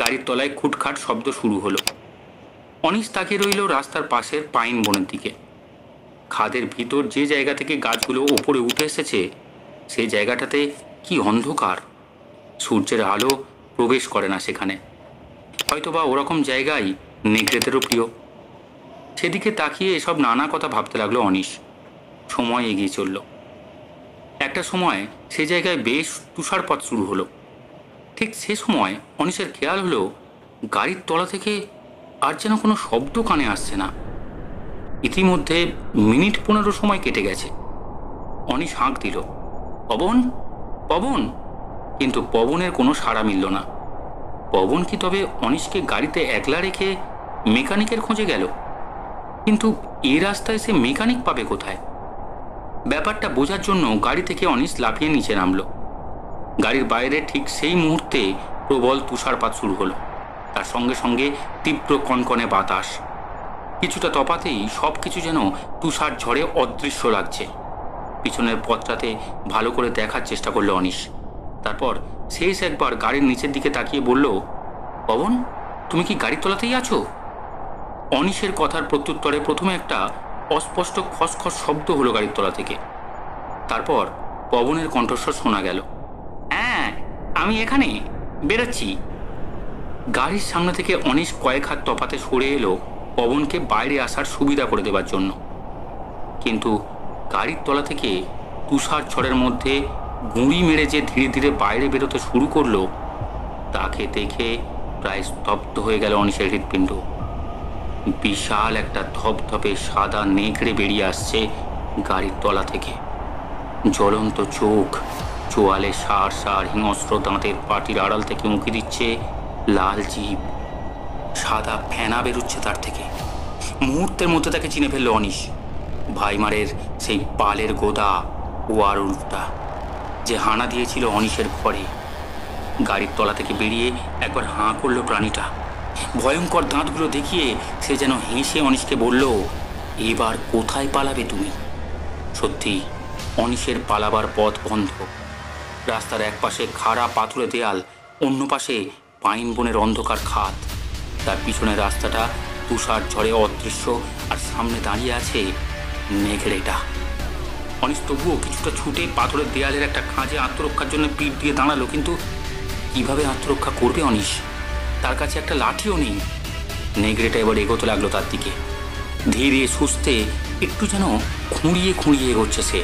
গাড়ির তলায় খুটখাট শব্দ শুরু হলো। অনিশ তাকিয়ে রইল রাস্তার পাশের পাইন বনের দিকে। খাদের ভিতর যে জায়গা থেকে গাছগুলো ওপরে উঠে এসেছে সেই জায়গাটাতে কি অন্ধকার, সূর্যের আলো প্রবেশ করে না সেখানে। হয়তোবা ওরকম জায়গায় নেকড়েদেরও প্রিয়। সেদিকে তাকিয়ে এসব নানা কথা ভাবতে লাগলো অনিশ। সময় এগিয়ে চলল। একটা সময় সে জায়গায় বেশ তুষারপাত শুরু হলো। ঠিক সে সময় অনিশের খেয়াল হলো গাড়ির তলা থেকে আর যেন কোনো শব্দ কানে আসছে না। ইতিমধ্যে মিনিট 15 সময় কেটে গেছে। অনিশ হাঁক দিল, পবন, পবন, কিন্তু পবনের কোনো সাড়া মিলল না। পবন কি তবে অনিশকে গাড়িতে একলা রেখে মেকানিকের খোঁজে গেল? কিন্তু এই রাস্তায় সে মেকানিক পাবে কোথায়? ব্যাপারটা বোঝার জন্য গাড়ি থেকে অনিশ লাফিয়ে নিচে নামল। গাড়ির বাইরে ঠিক সেই মুহূর্তে প্রবল তুষারপাত শুরু হলো। তার সঙ্গে সঙ্গে তীব্র কনকনে বাতাস। কিছুটা তফাতেই সব কিছু যেন তুষার ঝড়ে অদৃশ্য লাগছে। পিছনের পথটাতে ভালো করে দেখার চেষ্টা করলো অনিশ। তারপর শেষ একবার গাড়ির নিচের দিকে তাকিয়ে বলল, পবন, তুমি কি গাড়ির তলাতেই আছো? অনিশের কথার প্রত্যুত্তরে প্রথমে একটা অস্পষ্ট খসখস শব্দ হলো গাড়ির তলা থেকে। তারপর পবনের কণ্ঠস্বর শোনা গেল, হ্যাঁ আমি এখানে, বেরোচ্ছি। গাড়ির সামনে থেকে অনিশ কয়েক হাত তফাতে সরে এলো পবনকে বাইরে আসার সুবিধা করে দেবার জন্য। কিন্তু গাড়ির তলা থেকে তুষার ঝড়ের মধ্যে গুঁড়ি মেরে যে ধীরে ধীরে বাইরে বেরোতে শুরু করলো তাকে দেখে প্রায় স্তব্ধ হয়ে গেল অনিশের হৃৎপিণ্ড। বিশাল একটা ধপধপে সাদা নেকড়ে বেরিয়ে আসছে গাড়ির তলা থেকে। জ্বলন্ত চোখ, চোয়ালে সার সার হিংস্র দাঁতের পাটির আড়াল থেকে উঁকি দিচ্ছে লাল জিভ। সাদা ফেনা বেরুচ্ছে তার থেকে। মুহূর্তের মধ্যে তাকে চিনে ফেলল অনিশ। ভাইমারের সেই পালের গোদা ওয়ারউলফটা, যে হানা দিয়েছিল অনিশের ঘরে। গাড়ির তলা থেকে বেরিয়ে একবার হাঁ করলো প্রাণীটা। ভয়ঙ্কর দাঁতগুলো দেখিয়ে সে যেন হেসে অনিশকে বলল, এবার কোথায় পালাবে তুমি? সত্যি অনিশের পালাবার পথ বন্ধ। রাস্তার এক পাশে খাড়া পাথুরে দেয়াল, অন্য পাশে পাইন বনের অন্ধকার খাত। তার পিছনের রাস্তাটা তুষার ঝড়ে অদৃশ্য, আর সামনে দাঁড়িয়ে আছে নেকড়েটা। অনিশ তবুও কিছুটা ছুটে পাথরের দেয়ালের একটা খাঁজে আত্মরক্ষার জন্য পিঠ দিয়ে দাঁড়ালো। কিন্তু কিভাবে আত্মরক্ষা করবে অনিশ? তার কাছে একটা লাঠিও নেই। নেকড়েটা এবার এগোতে লাগলো তার দিকে। ধীরে সুস্থে একটু যেন খুঁড়িয়ে খুঁড়িয়ে এগোচ্ছে সে।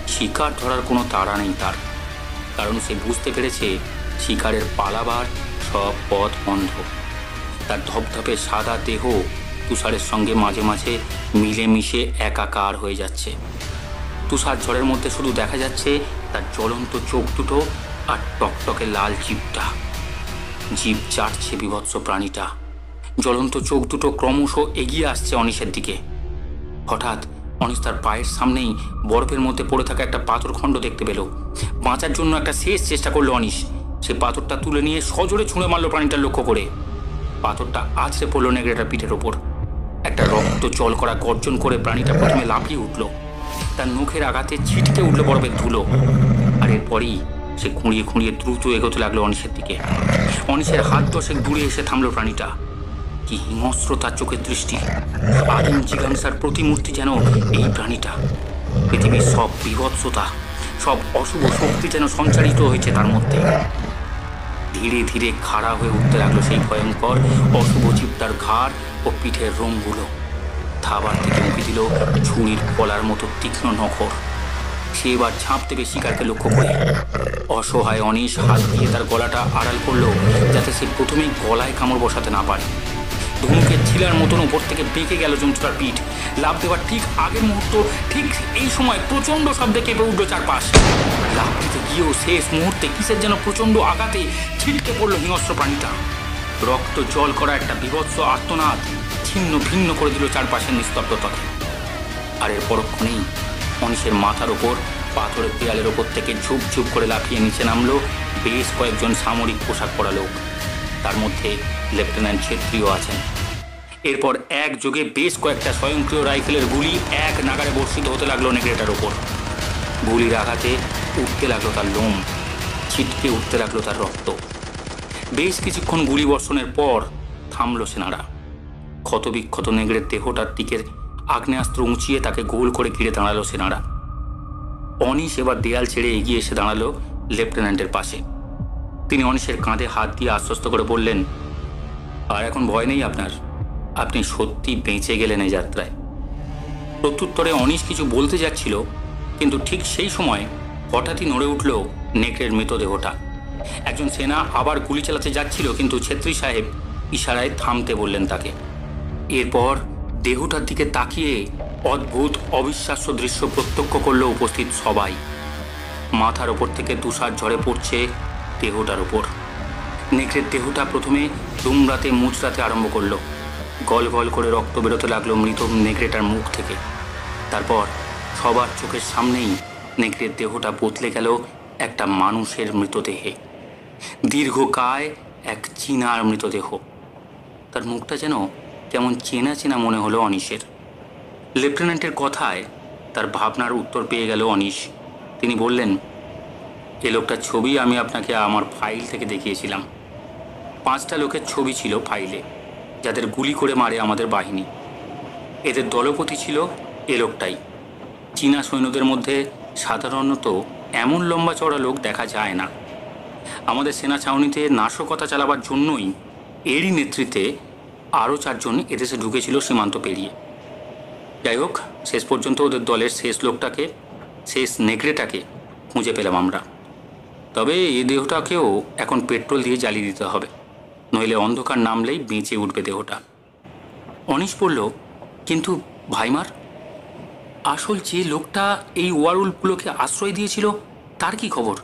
শিকার ধরার কোনো তাড়া নেই তার, কারণ সে বুঝতে পেরেছে শিকারের পালাবার সব পথ বন্ধ। তার ধপধপে সাদা দেহ তুষারের সঙ্গে মাঝে মাঝে মিলেমিশে একাকার হয়ে যাচ্ছে। তুষার ঝড়ের মধ্যে শুধু দেখা যাচ্ছে তার জ্বলন্ত চোখ দুটো আর টকটকে লাল জিভটা। জিভ চাটছে বিভৎস প্রাণীটা। জ্বলন্ত চোখ দুটো ক্রমশ এগিয়ে আসছে অনিশের দিকে। হঠাৎ অনিশ তার পায়ের সামনেই বরফের মধ্যে পড়ে থাকা একটা পাথর খণ্ড দেখতে পেল। বাঁচার জন্য একটা শেষ চেষ্টা করলো অনিশ। সে পাথরটা তুলে নিয়ে সজোরে ছুঁড়ে মারল প্রাণীটার লক্ষ্য করে। পাথরটা আছড়ে পড়ল নেকড়েটার পিঠের ওপর। একটা রক্ত জল করা গর্জন করে প্রাণীটা প্রথমে লাফিয়ে উঠল। তার নখের আঘাতে ছিটকে উঠল বরফের ধুলো। আর এরপরই সে খুঁড়িয়ে খুঁড়িয়ে দ্রুত এগোতে লাগলো অনিশের দিকে। অনিশের হাত দশেক দূরে এসে থামল প্রাণীটা। কি হিংস্র তার চোখের দৃষ্টি! আদিম জিজ্ঞাসার প্রতিমূর্তি যেন এই প্রাণীটা। পৃথিবীর সব বিভৎসতা, সব অশুভ শক্তি যেন সঞ্চারিত হয়েছে তার মধ্যে। ধীরে ধীরে খাড়া হয়ে উঠতে লাগলো সেই ভয়ঙ্কর অশুভ জীবটার ঘাড় ও পিঠের রোমগুলো। থাবার থেকে উঁকি দিল ছুরির গলার মতো তীক্ষ্ণ নখর। সে এবার ঝাঁপ দেবে শিকারকে লক্ষ্য করে। অসহায় অনিশ হাত দিয়ে তার গলাটা আড়াল করলো, যাতে সে প্রথমেই গলায় কামড় বসাতে না পারে। ধনুকের ছিলার মতন উপর থেকে বেঁকে গেল জন্তুটার পিঠ। লাফ দেওয়ার ঠিক আগের মুহূর্ত, ঠিক এই সময় প্রচণ্ড শব্দে কেঁপে উঠল চারপাশ। লাফ দিতে গিয়েও শেষ মুহূর্তে কিসের যেন প্রচণ্ড আঘাতে ছিটকে পড়ল হিংস্র প্রাণীটা। রক্ত জল করা একটা বীভৎস আর্তনাদ ছিন্ন ভিন্ন করে দিল চারপাশের নিস্তব্ধতাকে। আর এর পরক্ষণেই অনিশের মাথার ওপর পাথরের দেয়ালের ওপর থেকে ঝুপ ঝুপ করে লাফিয়ে নিচে নামলো বেশ কয়েকজন সামরিক পোশাক পরা লোক। তার মধ্যে লেফটেন্যান্ট ছেত্রীও আছেন। এরপর একযোগে বেশ কয়েকটা স্বয়ংক্রিয় রাইফেলের গুলি এক নাগারে বর্ষিত হতে লাগলো নেকড়েটার ওপর। গুলির আঘাতে উঠতে লাগলো তার লোম, ছিটকে উঠতে লাগলো তার রক্ত। বেশ কিছুক্ষণ গুলি বর্ষণের পর থামলো সেনারা। ক্ষতবিক্ষত নেকড়ের দেহটার দিকে আগ্নেয়াস্ত্র উঁচিয়ে তাকে গোল করে ঘিরে দাঁড়ালো সেনারা। অনিশ এবার দেয়াল ছেড়ে এগিয়ে এসে দাঁড়ালো লেফটেন্যান্টের পাশে। তিনি অনিশের কাঁধে হাত দিয়ে আশ্বস্ত করে বললেন, আর এখন ভয় নেই আপনার, আপনি সত্যি বেঁচে গেলেন এই যাত্রায়। প্রত্যুত্তরে অনিশ কিছু বলতে যাচ্ছিল, কিন্তু ঠিক সেই সময় হঠাৎই নড়ে উঠল নেকড়ের মৃতদেহটা। একজন সেনা আবার গুলি চালাতে যাচ্ছিল, কিন্তু ছেত্রী সাহেব ইশারায় থামতে বললেন তাকে। এরপর দেহটার দিকে তাকিয়ে অদ্ভুত অবিশ্বাস্য দৃশ্য প্রত্যক্ষ করল উপস্থিত সবাই। মাথার ওপর থেকে তুষার ঝরে পড়ছে দেহটার ওপর। নেকড়ের দেহটা প্রথমে দুমড়াতে মুচড়াতে আরম্ভ করলো। গল গল করে রক্ত বেরোতে লাগলো মৃত নেকড়েটার মুখ থেকে। তারপর সবার চোখের সামনেই নেকড়ের দেহটা বদলে গেল একটা মানুষের মৃতদেহে। দীর্ঘকায় এক চীনার মৃতদেহ। তার মুখটা যেন কেমন চেনা চেনা মনে হলো অনিশের। লেফটেন্যান্টের কথায় তার ভাবনার উত্তর পেয়ে গেল অনিশ। তিনি বললেন, এ লোকটার ছবি আমি আপনাকে আমার ফাইল থেকে দেখিয়েছিলাম। 5টা লোকের ছবি ছিল ফাইলে, যাদের গুলি করে মারে আমাদের বাহিনী। এদের দলপতি ছিল এ লোকটাই। চীনা সৈন্যদের মধ্যে সাধারণত এমন লম্বা চড়া লোক দেখা যায় না। আমাদের সেনা ছাউনিতে নাশকতা চালাবার জন্যই এরই নেতৃত্বে আরও 4 জন এদেশে ঢুকেছিল সীমান্ত পেরিয়ে। যাই হোক, শেষ পর্যন্ত ওদের দলের শেষ লোকটাকে, শেষ নেকড়েটাকে খুঁজে পেলাম আমরা। তবে এই দেহটাকেও এখন পেট্রোল দিয়ে জ্বালিয়ে দিতে হবে, নইলে অন্ধকার নামলেই বেঁচে উঠবে দেহটা। অনিশ বলল, কিন্তু ভাইমার, আসল যে লোকটা এই ওয়ারউলফগুলোকে আশ্রয় দিয়েছিল তার কি খবর?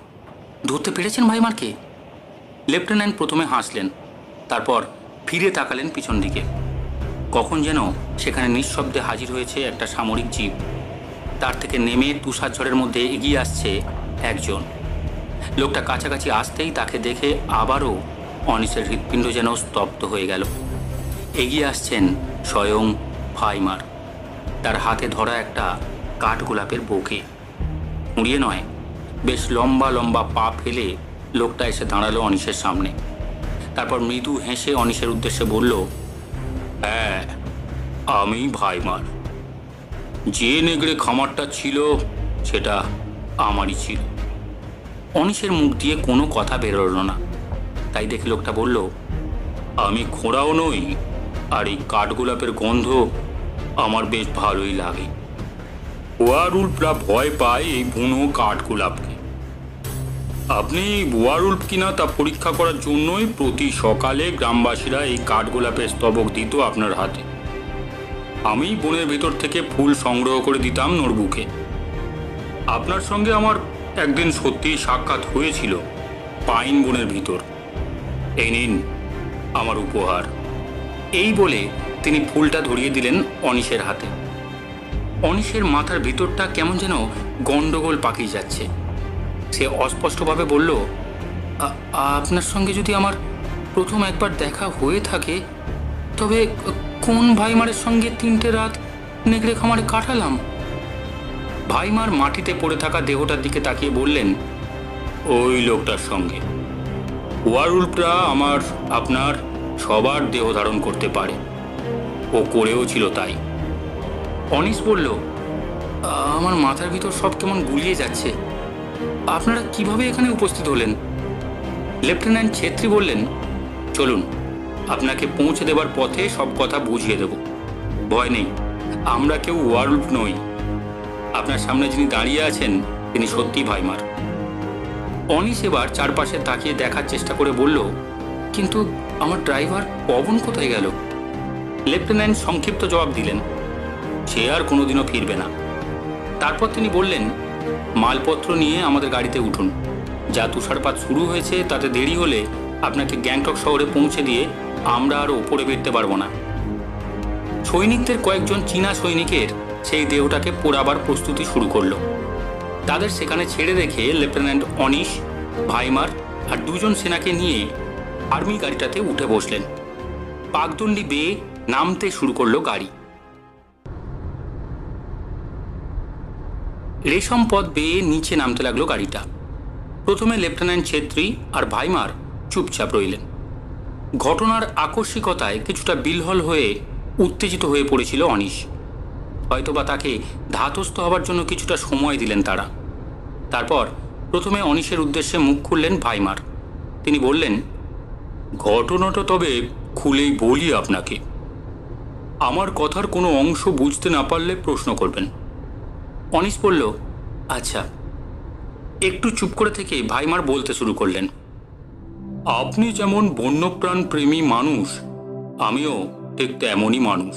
ধরতে পেরেছেন ভাইমারকে? লেফটেন্যান্ট প্রথমে হাসলেন, তারপর ফিরে তাকালেন পিছন দিকে। কখন যেন সেখানে নিঃশব্দে হাজির হয়েছে একটা সামরিক জিপ। তার থেকে নেমে তুষার ঝড়ের মধ্যে এগিয়ে আসছে একজন। লোকটা কাছাকাছি আসতেই তাকে দেখে আবারও অনিশের হৃৎপিণ্ড যেন স্তব্ধ হয়ে গেল। এগিয়ে আসছেন স্বয়ং ভাইমার। তার হাতে ধরা একটা কাঠগোলাপের বোকে। উড়িয়ে নয়, বেশ লম্বা লম্বা পা ফেলে লোকটা এসে দাঁড়ালো অনিশের সামনে। তারপর মৃদু হেসে অনিশের উদ্দেশ্যে বলল, হ্যাঁ, আমি ভাইমার। যে নেগড়ে খামারটা ছিল সেটা আমারই ছিল। অনিশের মুখ দিয়ে কোনো কথা বেরোলো না। তাই দেখে লোকটা বলল, আমি খোঁড়াও নই, আর এই কাঠগোলাপের গন্ধ আমার বেশ ভালোই লাগে। ওয়ারউলফরা ভয় পায় এই বুনো কাঠগোলাপকে। আপনি ওয়ারউলফ কিনা তা পরীক্ষা করার জন্যই প্রতি সকালে গ্রামবাসীরা এই কাঠগোলাপের স্তবক দিত আপনার হাতে। আমি বনের ভিতর থেকে ফুল সংগ্রহ করে দিতাম নোটবুকে। আপনার সঙ্গে আমার একদিন সত্যিই সাক্ষাৎ হয়েছিল পাইন বনের ভিতর। এই নিন আমার উপহার। এই বলে তিনি ফুলটা ধরিয়ে দিলেন অনিশের হাতে। অনিশের মাথার ভিতরটা কেমন যেন গন্ডগোল পাকিয়ে যাচ্ছে। সে অস্পষ্টভাবে বলল, আপনার সঙ্গে যদি আমার প্রথম একবার দেখা হয়ে থাকে, তবে কোন ভাইমারের সঙ্গে 3টে রাত নেকড়ে খামারে কাটালাম? ভাইমার মাটিতে পড়ে থাকা দেহটার দিকে তাকিয়ে বললেন, ওই লোকটার সঙ্গে। ওয়ারউলফরা আপনার সবার দেহ ধারণ করতে পারে, ও করেও ছিল তাই। অনিশ বলল, আমার মাথার ভিতর সব কেমন গুলিয়ে যাচ্ছে। আপনারা কিভাবে এখানে উপস্থিত হলেন? লেফটেন্যান্ট ছেত্রী বললেন, চলুন, আপনাকে পৌঁছে দেবার পথে সব কথা বুঝিয়ে দেব। ভয় নেই, আমরা কেউ ওয়ারউলফ নই। আপনার সামনে যিনি দাঁড়িয়ে আছেন তিনি সত্যি ভাইমার। অনিশ এবার চারপাশে তাকিয়ে দেখার চেষ্টা করে বলল, কিন্তু আমার ড্রাইভার পবন কোথায় গেল? লেফটেন্যান্ট সংক্ষিপ্ত জবাব দিলেন, সে আর কোনোদিনও ফিরবে না। তারপর তিনি বললেন, মালপত্র নিয়ে আমাদের গাড়িতে উঠুন। যা তুষারপাত শুরু হয়েছে তাতে দেরি হলে আপনাকে গ্যাংটক শহরে পৌঁছে দিয়ে আমরা আর ওপরে ফিরতে পারবো না। সৈনিকদের কয়েকজন চীনা সৈনিকের সেই দেহটাকে পোড়াবার প্রস্তুতি শুরু করলো। তাদের সেখানে ছেড়ে রেখে লেফটেন্যান্ট অনিশ, ভাইমার আর 2জন সেনাকে নিয়ে আর্মি গাড়িটাতে উঠে বসলেন। পাকদণ্ডি বেয়ে নামতে শুরু করলো গাড়ি। রেশম পথ বেয়ে নিচে নামতে লাগলো গাড়িটা। প্রথমে লেফটেন্যান্ট ছেত্রী আর ভাইমার চুপচাপ রইলেন। ঘটনার আকস্মিকতায় কিছুটা বিহ্বল হয়ে উত্তেজিত হয়ে পড়েছিল অনিশ। হয়তোবা তাকে ধাতস্থ হবার জন্য কিছুটা সময় দিলেন তারা। তারপর প্রথমে অনিশের উদ্দেশ্যে মুখ খুললেন ভাইমার। তিনি বললেন, ঘটনাটা তবে খুলেই বলি আপনাকে। আমার কথার কোনো অংশ বুঝতে না পারলে প্রশ্ন করবেন। অনিশ বলল, আচ্ছা। একটু চুপ করে থেকে ভাইমার বলতে শুরু করলেন, আপনি যেমন বন্যপ্রাণ প্রেমী মানুষ, আমিও ঠিক তেমনই মানুষ।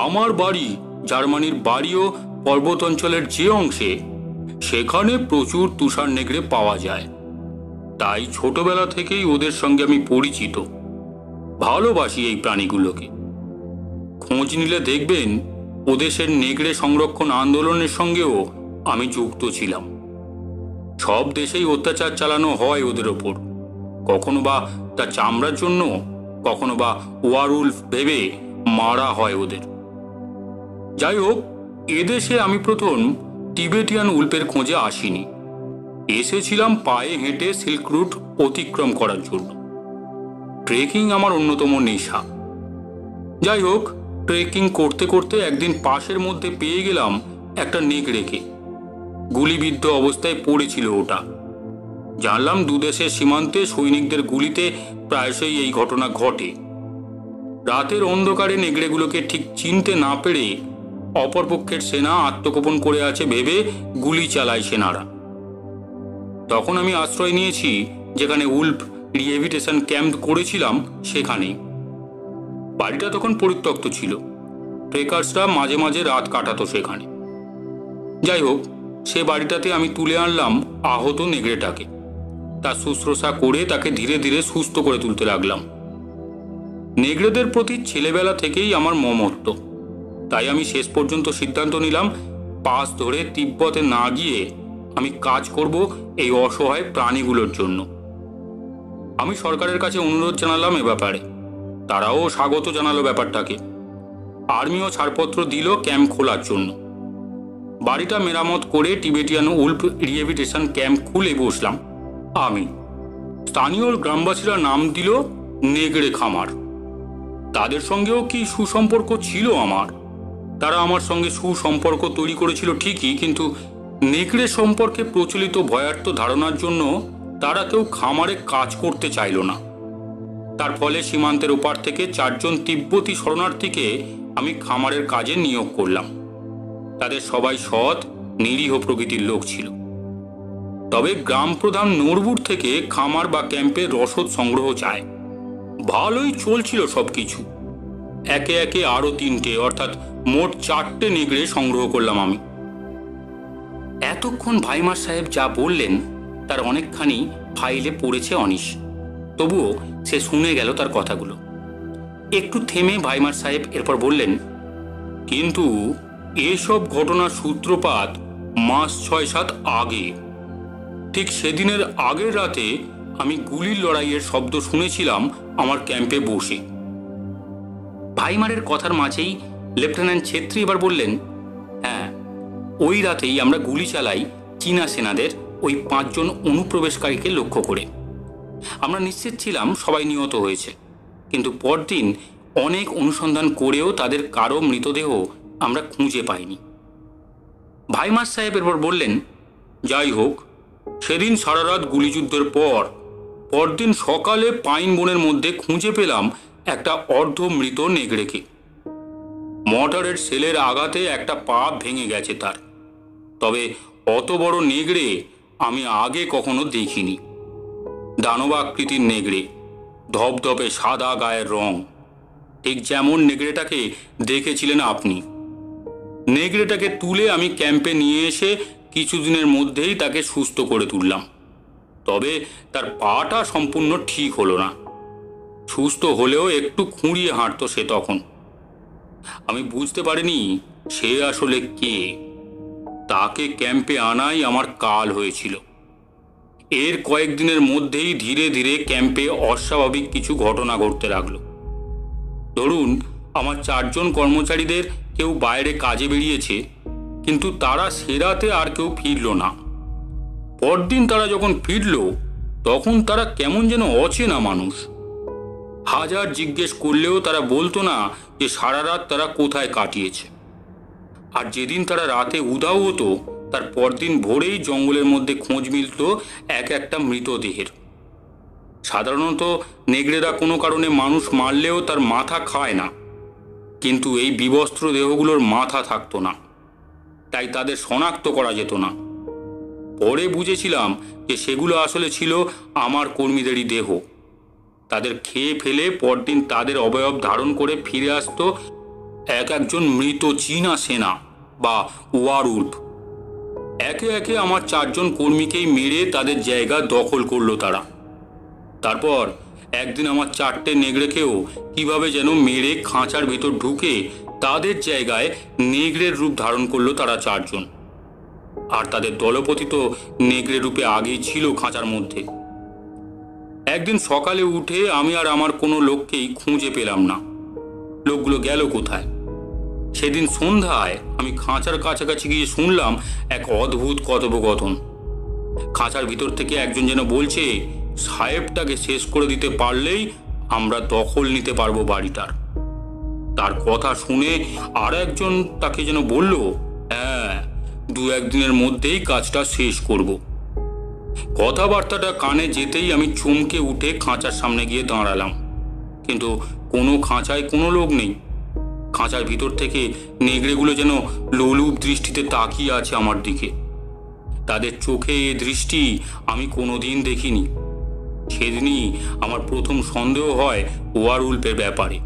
আমার বাড়ি জার্মানির বাড়িও পর্বত অঞ্চলের যে অংশে, সেখানে প্রচুর তুষার নেকড়ে পাওয়া যায়। তাই ছোটবেলা থেকেই ওদের সঙ্গে আমি পরিচিত। ভালোবাসি এই প্রাণীগুলোকে। খোঁজ নিলে দেখবেন ওদেশের নেকড়ে সংরক্ষণ আন্দোলনের সঙ্গেও আমি যুক্ত ছিলাম। সব দেশেই অত্যাচার চালানো হয় ওদের ওপর, কখনো বা তা চামড়ার জন্য, কখনো বা ওয়ারউলফ ভেবে মারা হয় ওদের। যাই হোক, এদেশে আমি প্রথম টিবেটিয়ান উল্পের খোঁজে আসিনি। এসেছিলাম পায়ে হেঁটে সিল্ক রুট অতিক্রম করার জন্য। ট্রেকিং আমার অন্যতম নেশা। যাই হোক, ট্রেকিং করতে করতে একদিন পাশের মধ্যে পেয়ে গেলাম একটা নেকড়েকে। গুলিবিদ্ধ অবস্থায় পড়েছিল ওটা। জানলাম দুদেশের সীমান্তে সৈনিকদের গুলিতে প্রায়শই এই ঘটনা ঘটে। রাতের অন্ধকারে নেকড়েগুলোকে ঠিক চিনতে না পেরে অপরপক্ষের সেনা আত্মগোপন করে আছে ভেবে গুলি চালায় সেনারা। তখন আমি আশ্রয় নিয়েছি যেখানে উল্ফ রিহেবিটেশন ক্যাম্প করেছিলাম সেখানেই। বাড়িটা তখন পরিত্যক্ত ছিল। ট্রেকার্সরা মাঝে মাঝে রাত কাটাতো সেখানে। যাই হোক, সে বাড়িটাতে আমি তুলে আনলাম আহত নেকড়েটাকে। তার শুশ্রূষা করে তাকে ধীরে ধীরে সুস্থ করে তুলতে লাগলাম। নেকড়েদের প্রতি ছেলেবেলা থেকেই আমার মমত্ব। তাই আমি শেষ পর্যন্ত সিদ্ধান্ত নিলাম, পাস ধরে তিব্বতে না গিয়ে আমি কাজ করব এই অসহায় প্রাণীগুলোর জন্য। আমি সরকারের কাছে অনুরোধ জানালাম এ ব্যাপারে। তারাও স্বাগত জানালো ব্যাপারটাকে। আর্মিও ছাড়পত্র দিল ক্যাম্প খোলার জন্য। বাড়িটা মেরামত করে টিবেটিয়ান উল্ফ রিহেবিটেশন ক্যাম্প খুলে বসলাম আমি। স্থানীয় গ্রামবাসীরা নাম দিল নেকড়ে খামার। তাদের সঙ্গেও কি সুসম্পর্ক ছিল আমার। তারা আমার সঙ্গে সুসম্পর্ক তৈরি করেছিল ঠিকই, কিন্তু নেকড়ে সম্পর্কে প্রচলিত ভয়ার্থ ধারণার জন্য তারা কেউ খামারে কাজ করতে চাইল না। তার ফলে সীমান্তের ওপার থেকে 4জন তিব্বতী শরণার্থীকে আমি খামারের কাজে নিয়োগ করলাম। তাদের সবাই সৎ, নিরীহ প্রকৃতির লোক ছিল। তবে গ্রাম প্রধান নরবুর থেকে খামার বা ক্যাম্পে রসদ সংগ্রহ চায়। ভালোই চলছিল সবকিছু। একে একে আরো 3টে, অর্থাৎ মোট 4টে নেকড়ে সংগ্রহ করলাম আমি। এতক্ষণ ভাইমার সাহেব যা বললেন তার অনেকখানি ফাইলে পড়েছে অনিশ। তবুও সে শুনে গেল তার কথাগুলো। একটু থেমে ভাইমার সাহেব এরপর বললেন, কিন্তু এসব ঘটনার সূত্রপাত মাস 6-7 আগে। ঠিক সেদিনের আগের রাতে আমি গুলির লড়াইয়ের শব্দ শুনেছিলাম আমার ক্যাম্পে বসে। ভাইমারের কথার মাঝেই লেফটেন্যান্ট ছেত্রী এবার বললেন, হ্যাঁ, ওই রাতেই আমরা গুলি চালাই চীনা সেনাদের ওই 5 জন অনুপ্রবেশকারীকে লক্ষ্য করে। আমরা নিশ্চিত ছিলাম সবাই নিহত হয়েছে, কিন্তু পরদিন অনেক অনুসন্ধান করেও তাদের কারো মৃতদেহ আমরা খুঁজে পাইনি। ভাইমার সাহেব এরপর বললেন, যাই হোক, সেদিন সারা রাত গুলিযুদ্ধের পরদিন সকালে পাইন বনের মধ্যে খুঁজে পেলাম একটা অর্ধ মৃত নেগড়েকে। মর্টারের সেলের আঘাতে একটা পা ভেঙে গেছে তার। তবে অত বড় নেগড়ে আমি আগে কখনো দেখিনি। দানবাকৃতির নেগড়ে, ধপধপে সাদা গায়ের রং, ঠিক যেমন নেগড়েটাকে দেখেছিলেন আপনি। নেগড়েটাকে তুলে আমি ক্যাম্পে নিয়ে এসে কিছুদিনের মধ্যেই তাকে সুস্থ করে তুললাম। তবে তার পাটা সম্পূর্ণ ঠিক হলো না। সুস্থ হলেও একটু খুঁড়িয়ে হাঁটতো সে তখন। আমি বুঝতে পারিনি সে আসলে কে। তাকে ক্যাম্পে আনাই আমার কাল হয়েছিল। এর কয়েকদিনের মধ্যেই ধীরে ধীরে ক্যাম্পে অস্বাভাবিক কিছু ঘটনা ঘটতে লাগলো। ধরুন, আমার 4 জন কর্মচারীদের কেউ বাইরে কাজে বেরিয়েছে, কিন্তু তারা সে রাতে আর কেউ ফিরল না। পরদিন তারা যখন ফিরল, তখন তারা কেমন যেন অচেনা মানুষ। হাজার জিজ্ঞেস করলেও তারা বলতো না যে সারা রাত তারা কোথায় কাটিয়েছে। আর যেদিন তারা রাতে উধাও হতো, তার পরদিন ভোরেই জঙ্গলের মধ্যে খোঁজ মিলত একটা মৃতদেহের। সাধারণত নেগড়েরা কোনো কারণে মানুষ মারলেও তার মাথা খায় না, কিন্তু এই বিবস্ত্র দেহগুলোর মাথা থাকতো না, তাই তাদের শনাক্ত করা যেত না। পরে বুঝেছিলাম যে সেগুলো আসলে ছিল আমার কর্মীদেরই দেহ। তাদের খেয়ে ফেলে পরদিন তাদের অবয়ব ধারণ করে ফিরে আসতো একজন মৃত চীনা সেনা বা ওয়ারউলফ। একে একে আমার 4 জন কর্মীকেই মেরে তাদের জায়গা দখল করলো তারা। তারপর একদিন আমার 4টে নেগড়েকেও কিভাবে যেন মেরে খাঁচার ভেতর ঢুকে তাদের জায়গায় নেগড়ের রূপ ধারণ করলো তারা 4 জন। আর তাদের দলপতি তো নেগড়ে রূপে আগেই ছিল খাঁচার মধ্যে। একদিন সকালে উঠে আমি আর আমার কোনো লোককেই খুঁজে পেলাম না। লোকগুলো গেল কোথায়? সেদিন সন্ধ্যায় আমি খাঁচার কাছাকাছি গিয়ে শুনলাম এক অদ্ভুত কথোপকথন। খাঁচার ভিতর থেকে একজন যেন বলছে, সাহেবটাকে শেষ করে দিতে পারলেই আমরা দখল নিতে পারবো বাড়িটার। তার কথা শুনে আর একজন তাকে যেন বলল, হ্যাঁ, 2-1 দিনের মধ্যেই কাজটা শেষ করব। কথাবার্তাটা কানে যেতেই আমি চমকে উঠে খাঁচার সামনে গিয়ে দাঁড়ালাম, কিন্তু কোনো খাঁচায় কোনো লোক নেই। খাঁচার ভিতর থেকে নেগড়েগুলো যেন লোলুপ দৃষ্টিতে তাকিয়ে আছে আমার দিকে। তাদের চোখে এ দৃষ্টি আমি কোনোদিন দেখিনি। সেদিনই আমার প্রথম সন্দেহ হয় ওয়ারউলফের ব্যাপারে।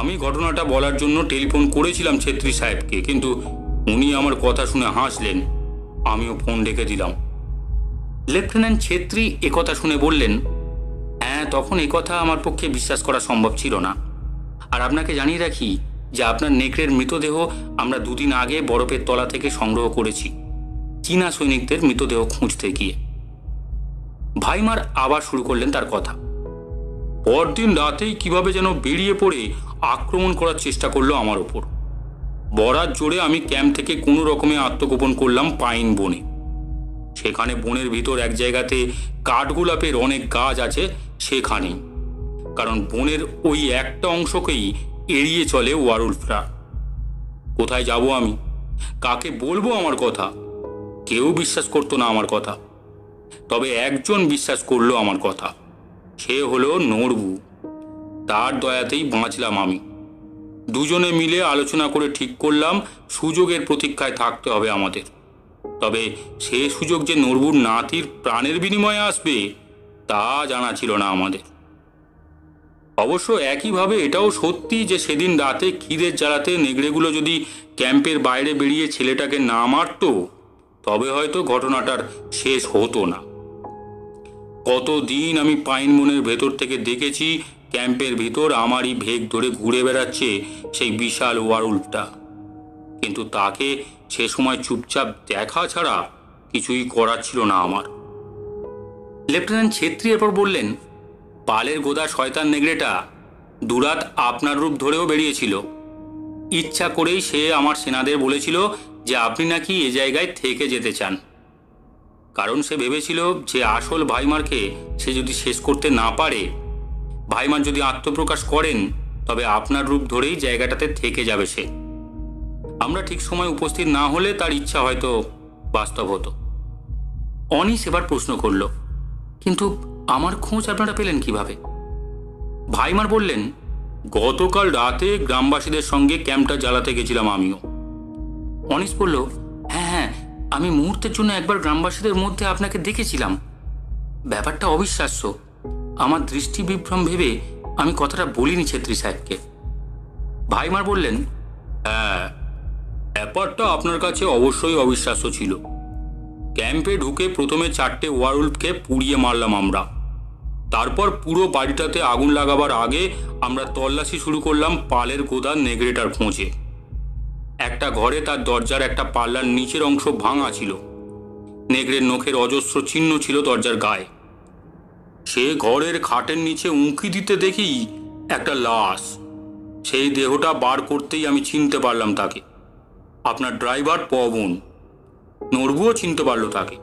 আমি ঘটনাটা বলার জন্য টেলিফোন করেছিলাম ছেত্রী সাহেবকে, কিন্তু উনি আমার কথা শুনে হাসলেন। আমিও ফোন রেখে দিলাম। লেফটেন্যান্ট ছেত্রী একথা শুনে বললেন, হ্যাঁ, তখন একথা আমার পক্ষে বিশ্বাস করা সম্ভব ছিল না। আর আপনাকে জানিয়ে রাখি যে আপনার নেকড়ের মৃতদেহ আমরা 2 দিন আগে বরফের তলা থেকে সংগ্রহ করেছি, চীনা সৈনিকদের মৃতদেহ খুঁজতে গিয়ে। ভাইমার আবার শুরু করলেন তার কথা। পরদিন রাতেই কিভাবে যেন বেরিয়ে পড়ে আক্রমণ করার চেষ্টা করলো আমার ওপর। বরাত জোরে আমি ক্যাম্প থেকে কোনো রকমে আত্মগোপন করলাম পাইন বনে। সেখানে বনের ভিতর এক জায়গাতে কাঠগোলাপের অনেক গাছ আছে সেখানেই, কারণ বনের ওই একটা অংশকেই এড়িয়ে চলে ওয়ারউলফরা। কোথায় যাব আমি? কাকে বলবো আমার কথা? কেউ বিশ্বাস করতো না আমার কথা। তবে একজন বিশ্বাস করলো আমার কথা। সে হলো নড়বু। তার দয়াতেই বাঁচলাম আমি। দুজনে মিলে আলোচনা করে ঠিক করলাম সুযোগের প্রতীক্ষায় থাকতে হবে আমাদের। তবে সে সুযোগ যে নড়বুর নাতির প্রাণের বিনিময়ে আসবে তা জানা ছিল না আমাদের। অবশ্য একইভাবে এটাও সত্যি যে সেদিন রাতে খিদের জ্বালাতে নেগড়েগুলো যদি ক্যাম্পের বাইরে বেরিয়ে ছেলেটাকে না মারত, তবে হয়তো ঘটনাটার শেষ হতো না। কতদিন আমি পাইন বনের ভেতর থেকে দেখেছি ক্যাম্পের ভিতর আমারই ভেগ ধরে ঘুরে বেড়াচ্ছে সেই বিশাল ওয়ারউলফটা, কিন্তু তাকে সে সময় চুপচাপ দেখা ছাড়া কিছুই করার ছিল না আমার। লেফটেন্যান্ট ছেত্রী এরপর বললেন, পালের গোদা শয়তান নেগড়েটা দুরাত আপনার রূপ ধরেও বেরিয়েছিল। ইচ্ছা করেই সে আমার সেনাদের বলেছিল যে আপনি নাকি এ জায়গায় থেকে যেতে চান, কারণ সে ভেবেছিল যে আসল ভাইমারকে সে যদি শেষ করতে না পারে, ভাইমার যদি আত্মপ্রকাশ করেন, তবে আপনার রূপ ধরেই জায়গাটাতে থেকে যাবে সে। আমরা ঠিক সময় উপস্থিত না হলে তার ইচ্ছা হয়তো বাস্তব হতো। অনিশ এবার প্রশ্ন করল, কিন্তু আমার খোঁজ আপনারা পেলেন কিভাবে? ভাইমার বললেন, গতকাল রাতে গ্রামবাসীদের সঙ্গে ক্যাম্পটা জ্বালাতে গেছিলাম আমিও। অনিশ বলল, হ্যাঁ হ্যাঁ, আমি মুহূর্তের জন্য একবার গ্রামবাসীদের মধ্যে আপনাকে দেখেছিলাম। ব্যাপারটা অবিশ্বাস্য। আমার দৃষ্টি বিভ্রম ভেবে আমি কথাটা বলিনি ছেত্রী সাহেবকে। ভাইমার বললেন, হ্যাঁ, ব্যাপারটা আপনার কাছে অবশ্যই অবিশ্বাস্য ছিল। ক্যাম্পে ঢুকে প্রথমে 4টে ওয়ারউলফকে পুড়িয়ে মারলাম আমরা। তারপর পুরো বাড়িটাতে আগুন লাগাবার আগে আমরা তল্লাশি শুরু করলাম পালের গোদা নেগড়েটার খোঁজে। একটা ঘরে তার দরজার একটা পাল্লার নিচের অংশ ভাঙা ছিল। নেগড়ের নখের অজস্র চিহ্ন ছিল দরজার গায়ে। সে ঘরের খাটের নিচে উঁকি দিতে দেখি একটা লাশ। সেই দেহটা বার করতেই আমি চিনতে পারলাম তাকে। আপনার ড্রাইভার পবন। নরবুও চিনতে পারলো তাকে।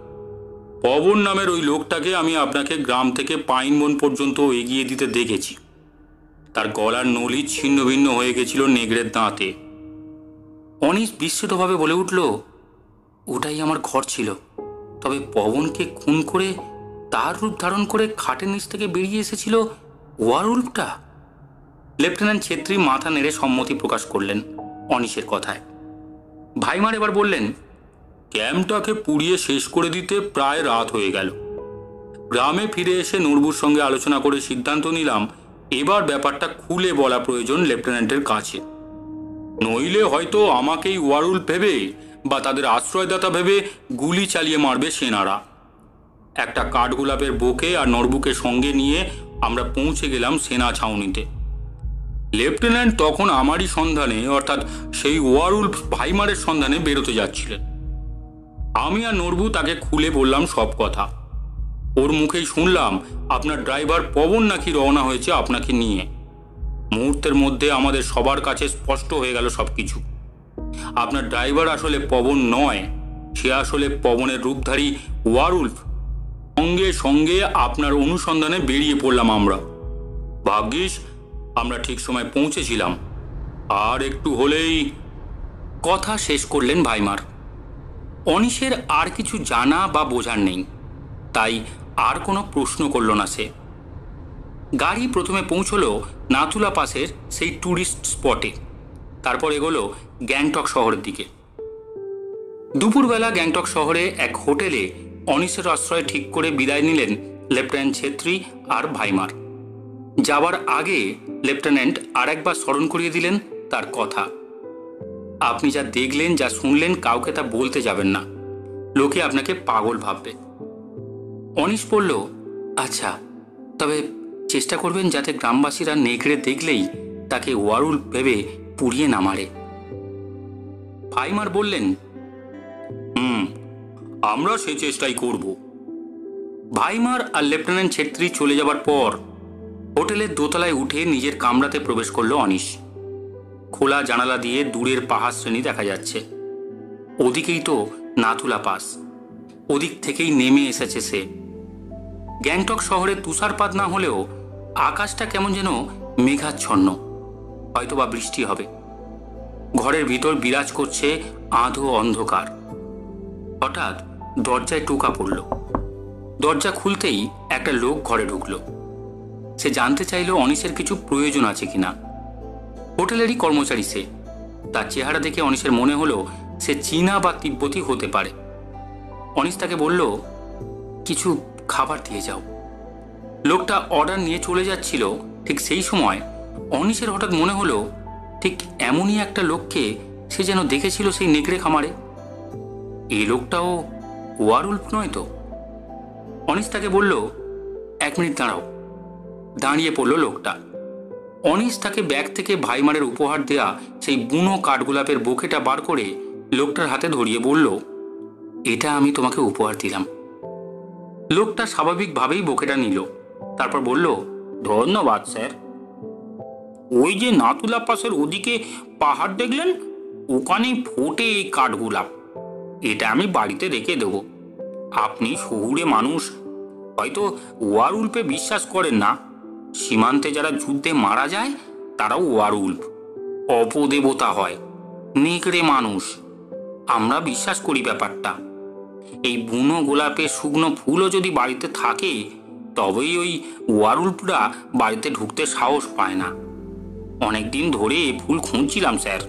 পবন নামের ওই লোকটাকে আমি আপনাকে গ্রাম থেকে পাইন বন পর্যন্ত এগিয়ে দিতে দেখেছি। তার গলার নলি ছিন্ন ভিন্ন হয়ে গেছিল নেগড়ের দাঁতে। অনিশ বিস্মিতভাবে বলে উঠল, ওটাই আমার ঘর ছিল। তবে পবনকে খুন করে তার রূপ ধারণ করে খাটের নিচ থেকে বেরিয়ে এসেছিল ওয়ারউলফটা? লেফটেন্যান্ট ছেত্রী মাথা নেড়ে সম্মতি প্রকাশ করলেন অনিশের কথায়। ভাইমার এবার বললেন, ক্যাম্পটাকে পুড়িয়ে শেষ করে দিতে প্রায় রাত হয়ে গেল। গ্রামে ফিরে এসে নরবুর সঙ্গে আলোচনা করে সিদ্ধান্ত নিলাম এবার ব্যাপারটা খুলে বলা প্রয়োজন লেফটেন্যান্টের কাছে। নইলে হয়তো আমাকেই ওয়ারউলফ ভেবে বা তাদের আশ্রয়দাতা ভেবে গুলি চালিয়ে মারবে সেনারা। একটা কাঠগোলাপের বোকে আর নরবুকে সঙ্গে নিয়ে আমরা পৌঁছে গেলাম সেনা ছাউনিতে। লেফটেন্যান্ট তখন আমারই সন্ধানে, অর্থাৎ সেই ওয়ারউলফ ভাইমারের সন্ধানে বেরোতে যাচ্ছিলেন। আমি আর নরবু তাকে খুলে বললাম সব কথা। ওর মুখেই শুনলাম আপনার ড্রাইভার পবন নাকি রওনা হয়েছে আপনাকে নিয়ে। মুহূর্তের মধ্যে আমাদের সবার কাছে স্পষ্ট হয়ে গেল সবকিছু। আপনার ড্রাইভার আসলে পবন নয়, সে আসলে পবনের রূপধারী ওয়ারউলফ। সঙ্গে সঙ্গে আপনার অনুসন্ধানে বেরিয়ে পড়লাম আমরা। ভাগ্যিস আমরা ঠিক সময় পৌঁছেছিলাম, আর একটু হলেই। কথা শেষ করলেন ভাইমার। অনিশের আর কিছু জানা বা বোঝার নেই, তাই আর কোনো প্রশ্ন করল না সে। গাড়ি প্রথমে পৌঁছলো নাথুলা পাসের সেই ট্যুরিস্ট স্পটে, তারপর এগোলো গ্যাংটক শহরের দিকে। দুপুরবেলা গ্যাংটক শহরে এক হোটেলে অনিশের আশ্রয় ঠিক করে বিদায় নিলেন লেফটেন্যান্ট ছেত্রী আর ভাইমার। যাবার আগে লেফটেন্যান্ট আর একবার স্মরণ করিয়ে দিলেন তার কথা, আপনি যা দেখলেন, যা শুনলেন, কাউকে তা বলতে যাবেন না, লোকে আপনাকে পাগল ভাববে। অনিশ বলল, আচ্ছা, তবে চেষ্টা করবেন যাতে গ্রামবাসীরা নেগড়ে দেখলেই তাকে ওয়ারউলফ ভেবে পুড়িয়ে না মারে। ভাইমার বললেন, আমরা সে চেষ্টাই করব। ভাইমার আর লেফটেন্যান্ট ছেত্রী চলে যাবার পর হোটেলের দোতলায় উঠে নিজের কামরাতে প্রবেশ করল অনিশ। খোলা জানালা দিয়ে দূরের পাহাড় শ্রেণী দেখা যাচ্ছে। ওদিকেই তো নাথুলা পাস, ওদিক থেকেই নেমে এসেছে সে। গ্যাংটক শহরে তুষারপাত না হলেও আকাশটা কেমন যেন মেঘাচ্ছন্ন, হয়তোবা বৃষ্টি হবে। ঘরের ভিতর বিরাজ করছে আধো অন্ধকার। হঠাৎ দরজায় টোকা পড়ল। দরজা খুলতেই একটা লোক ঘরে ঢুকলো। সে জানতে চাইল অনিশের কিছু প্রয়োজন আছে কিনা। হোটেলেরই কর্মচারী সে। তার চেহারা দেখে অনিশের মনে হলো সে চীনা বা তিব্বতী হতে পারে। অনিশ তাকে বলল, কিছু খাবার দিয়ে যাও। লোকটা অর্ডার নিয়ে চলে যাচ্ছিল। ঠিক সেই সময় অনিশের হঠাৎ মনে হলো ঠিক এমনই একটা লোককে সে যেন দেখেছিল সেই নেকড়ে খামারে। এই লোকটাও ওয়ারউলফ নয় তো? অনিশ তাকে বলল, 1 মিনিট দাঁড়াও। দাঁড়িয়ে পড়ল লোকটা। অনিশ তাকে ব্যাগ থেকে ভাইমারের উপহার দেয়া সেই বুনো কাঠগোলাপের বোকেটা বার করে লোকটার হাতে ধরিয়ে বলল, এটা আমি তোমাকে উপহার দিলাম। লোকটা স্বাভাবিকভাবেই বোকেটা নিল, তারপর বলল, ধন্যবাদ স্যার। ওই যে নাতুলা পাশের ওদিকে পাহাড় দেখলেন, ওখানেই ফোটে এই কাঠগোলাপ। এটা আমি বাড়িতে রেখে দেব। আপনি শহুরে মানুষ, হয়তো ওয়ারউল্ফে বিশ্বাস করেন না। সীমান্তে যারা যুদ্ধে মারা যায় তারাও ওয়ারউল্ফ, অপদেবতা হয়, নেকড়ে মানুষ। আমরা বিশ্বাস করি ব্যাপারটা। এই বুনো গোলাপের শুকনো ফুলও যদি বাড়িতে থাকে তবেই ওই ওয়ারউল্ফরা বাড়িতে ঢুকতে সাহস পায় না। অনেকদিন ধরে ফুল খুঁজছিলাম স্যার।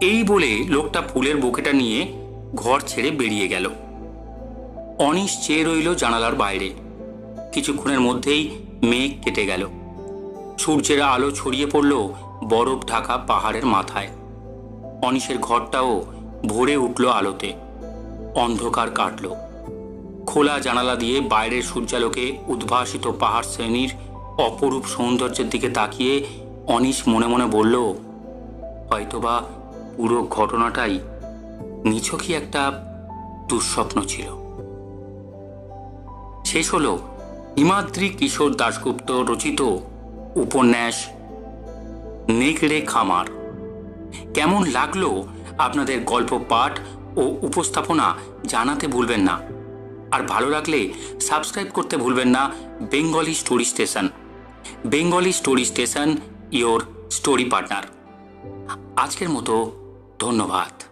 এই বলে লোকটা ফুলের বোকেটা নিয়ে ঘর ছেড়ে বেরিয়ে গেল। অনিশ চেয়ে রইল জানালার বাইরে। কিছুক্ষণের মধ্যেই মেঘ কেটে গেল। সূর্যের আলো ছড়িয়ে পড়ল বরফ ঢাকা পাহাড়ের মাথায়। অনিশের ঘরটাও ভরে উঠল আলোতে। অন্ধকার কাটল। খোলা জানালা দিয়ে বাইরের সূর্যালোকে উদ্ভাসিত পাহাড় শ্রেণীর অপরূপ সৌন্দর্যের দিকে তাকিয়ে অনিশ মনে মনে বলল, হয়তোবা পুরো ঘটনাটাই নিছকই একটা দুঃস্বপ্ন ছিল। শেষ হলো হিমাদ্রি কিশোর দাশগুপ্ত রচিত উপন্যাস নেকড়ে খামার। কেমন লাগলো আপনাদের গল্প পাঠ ও উপস্থাপনা জানাতে ভুলবেন না। আর ভালো লাগলে সাবস্ক্রাইব করতে ভুলবেন না Bengali story station. Bengali story station, your story partner. আজকের মতো ধন্যবাদ।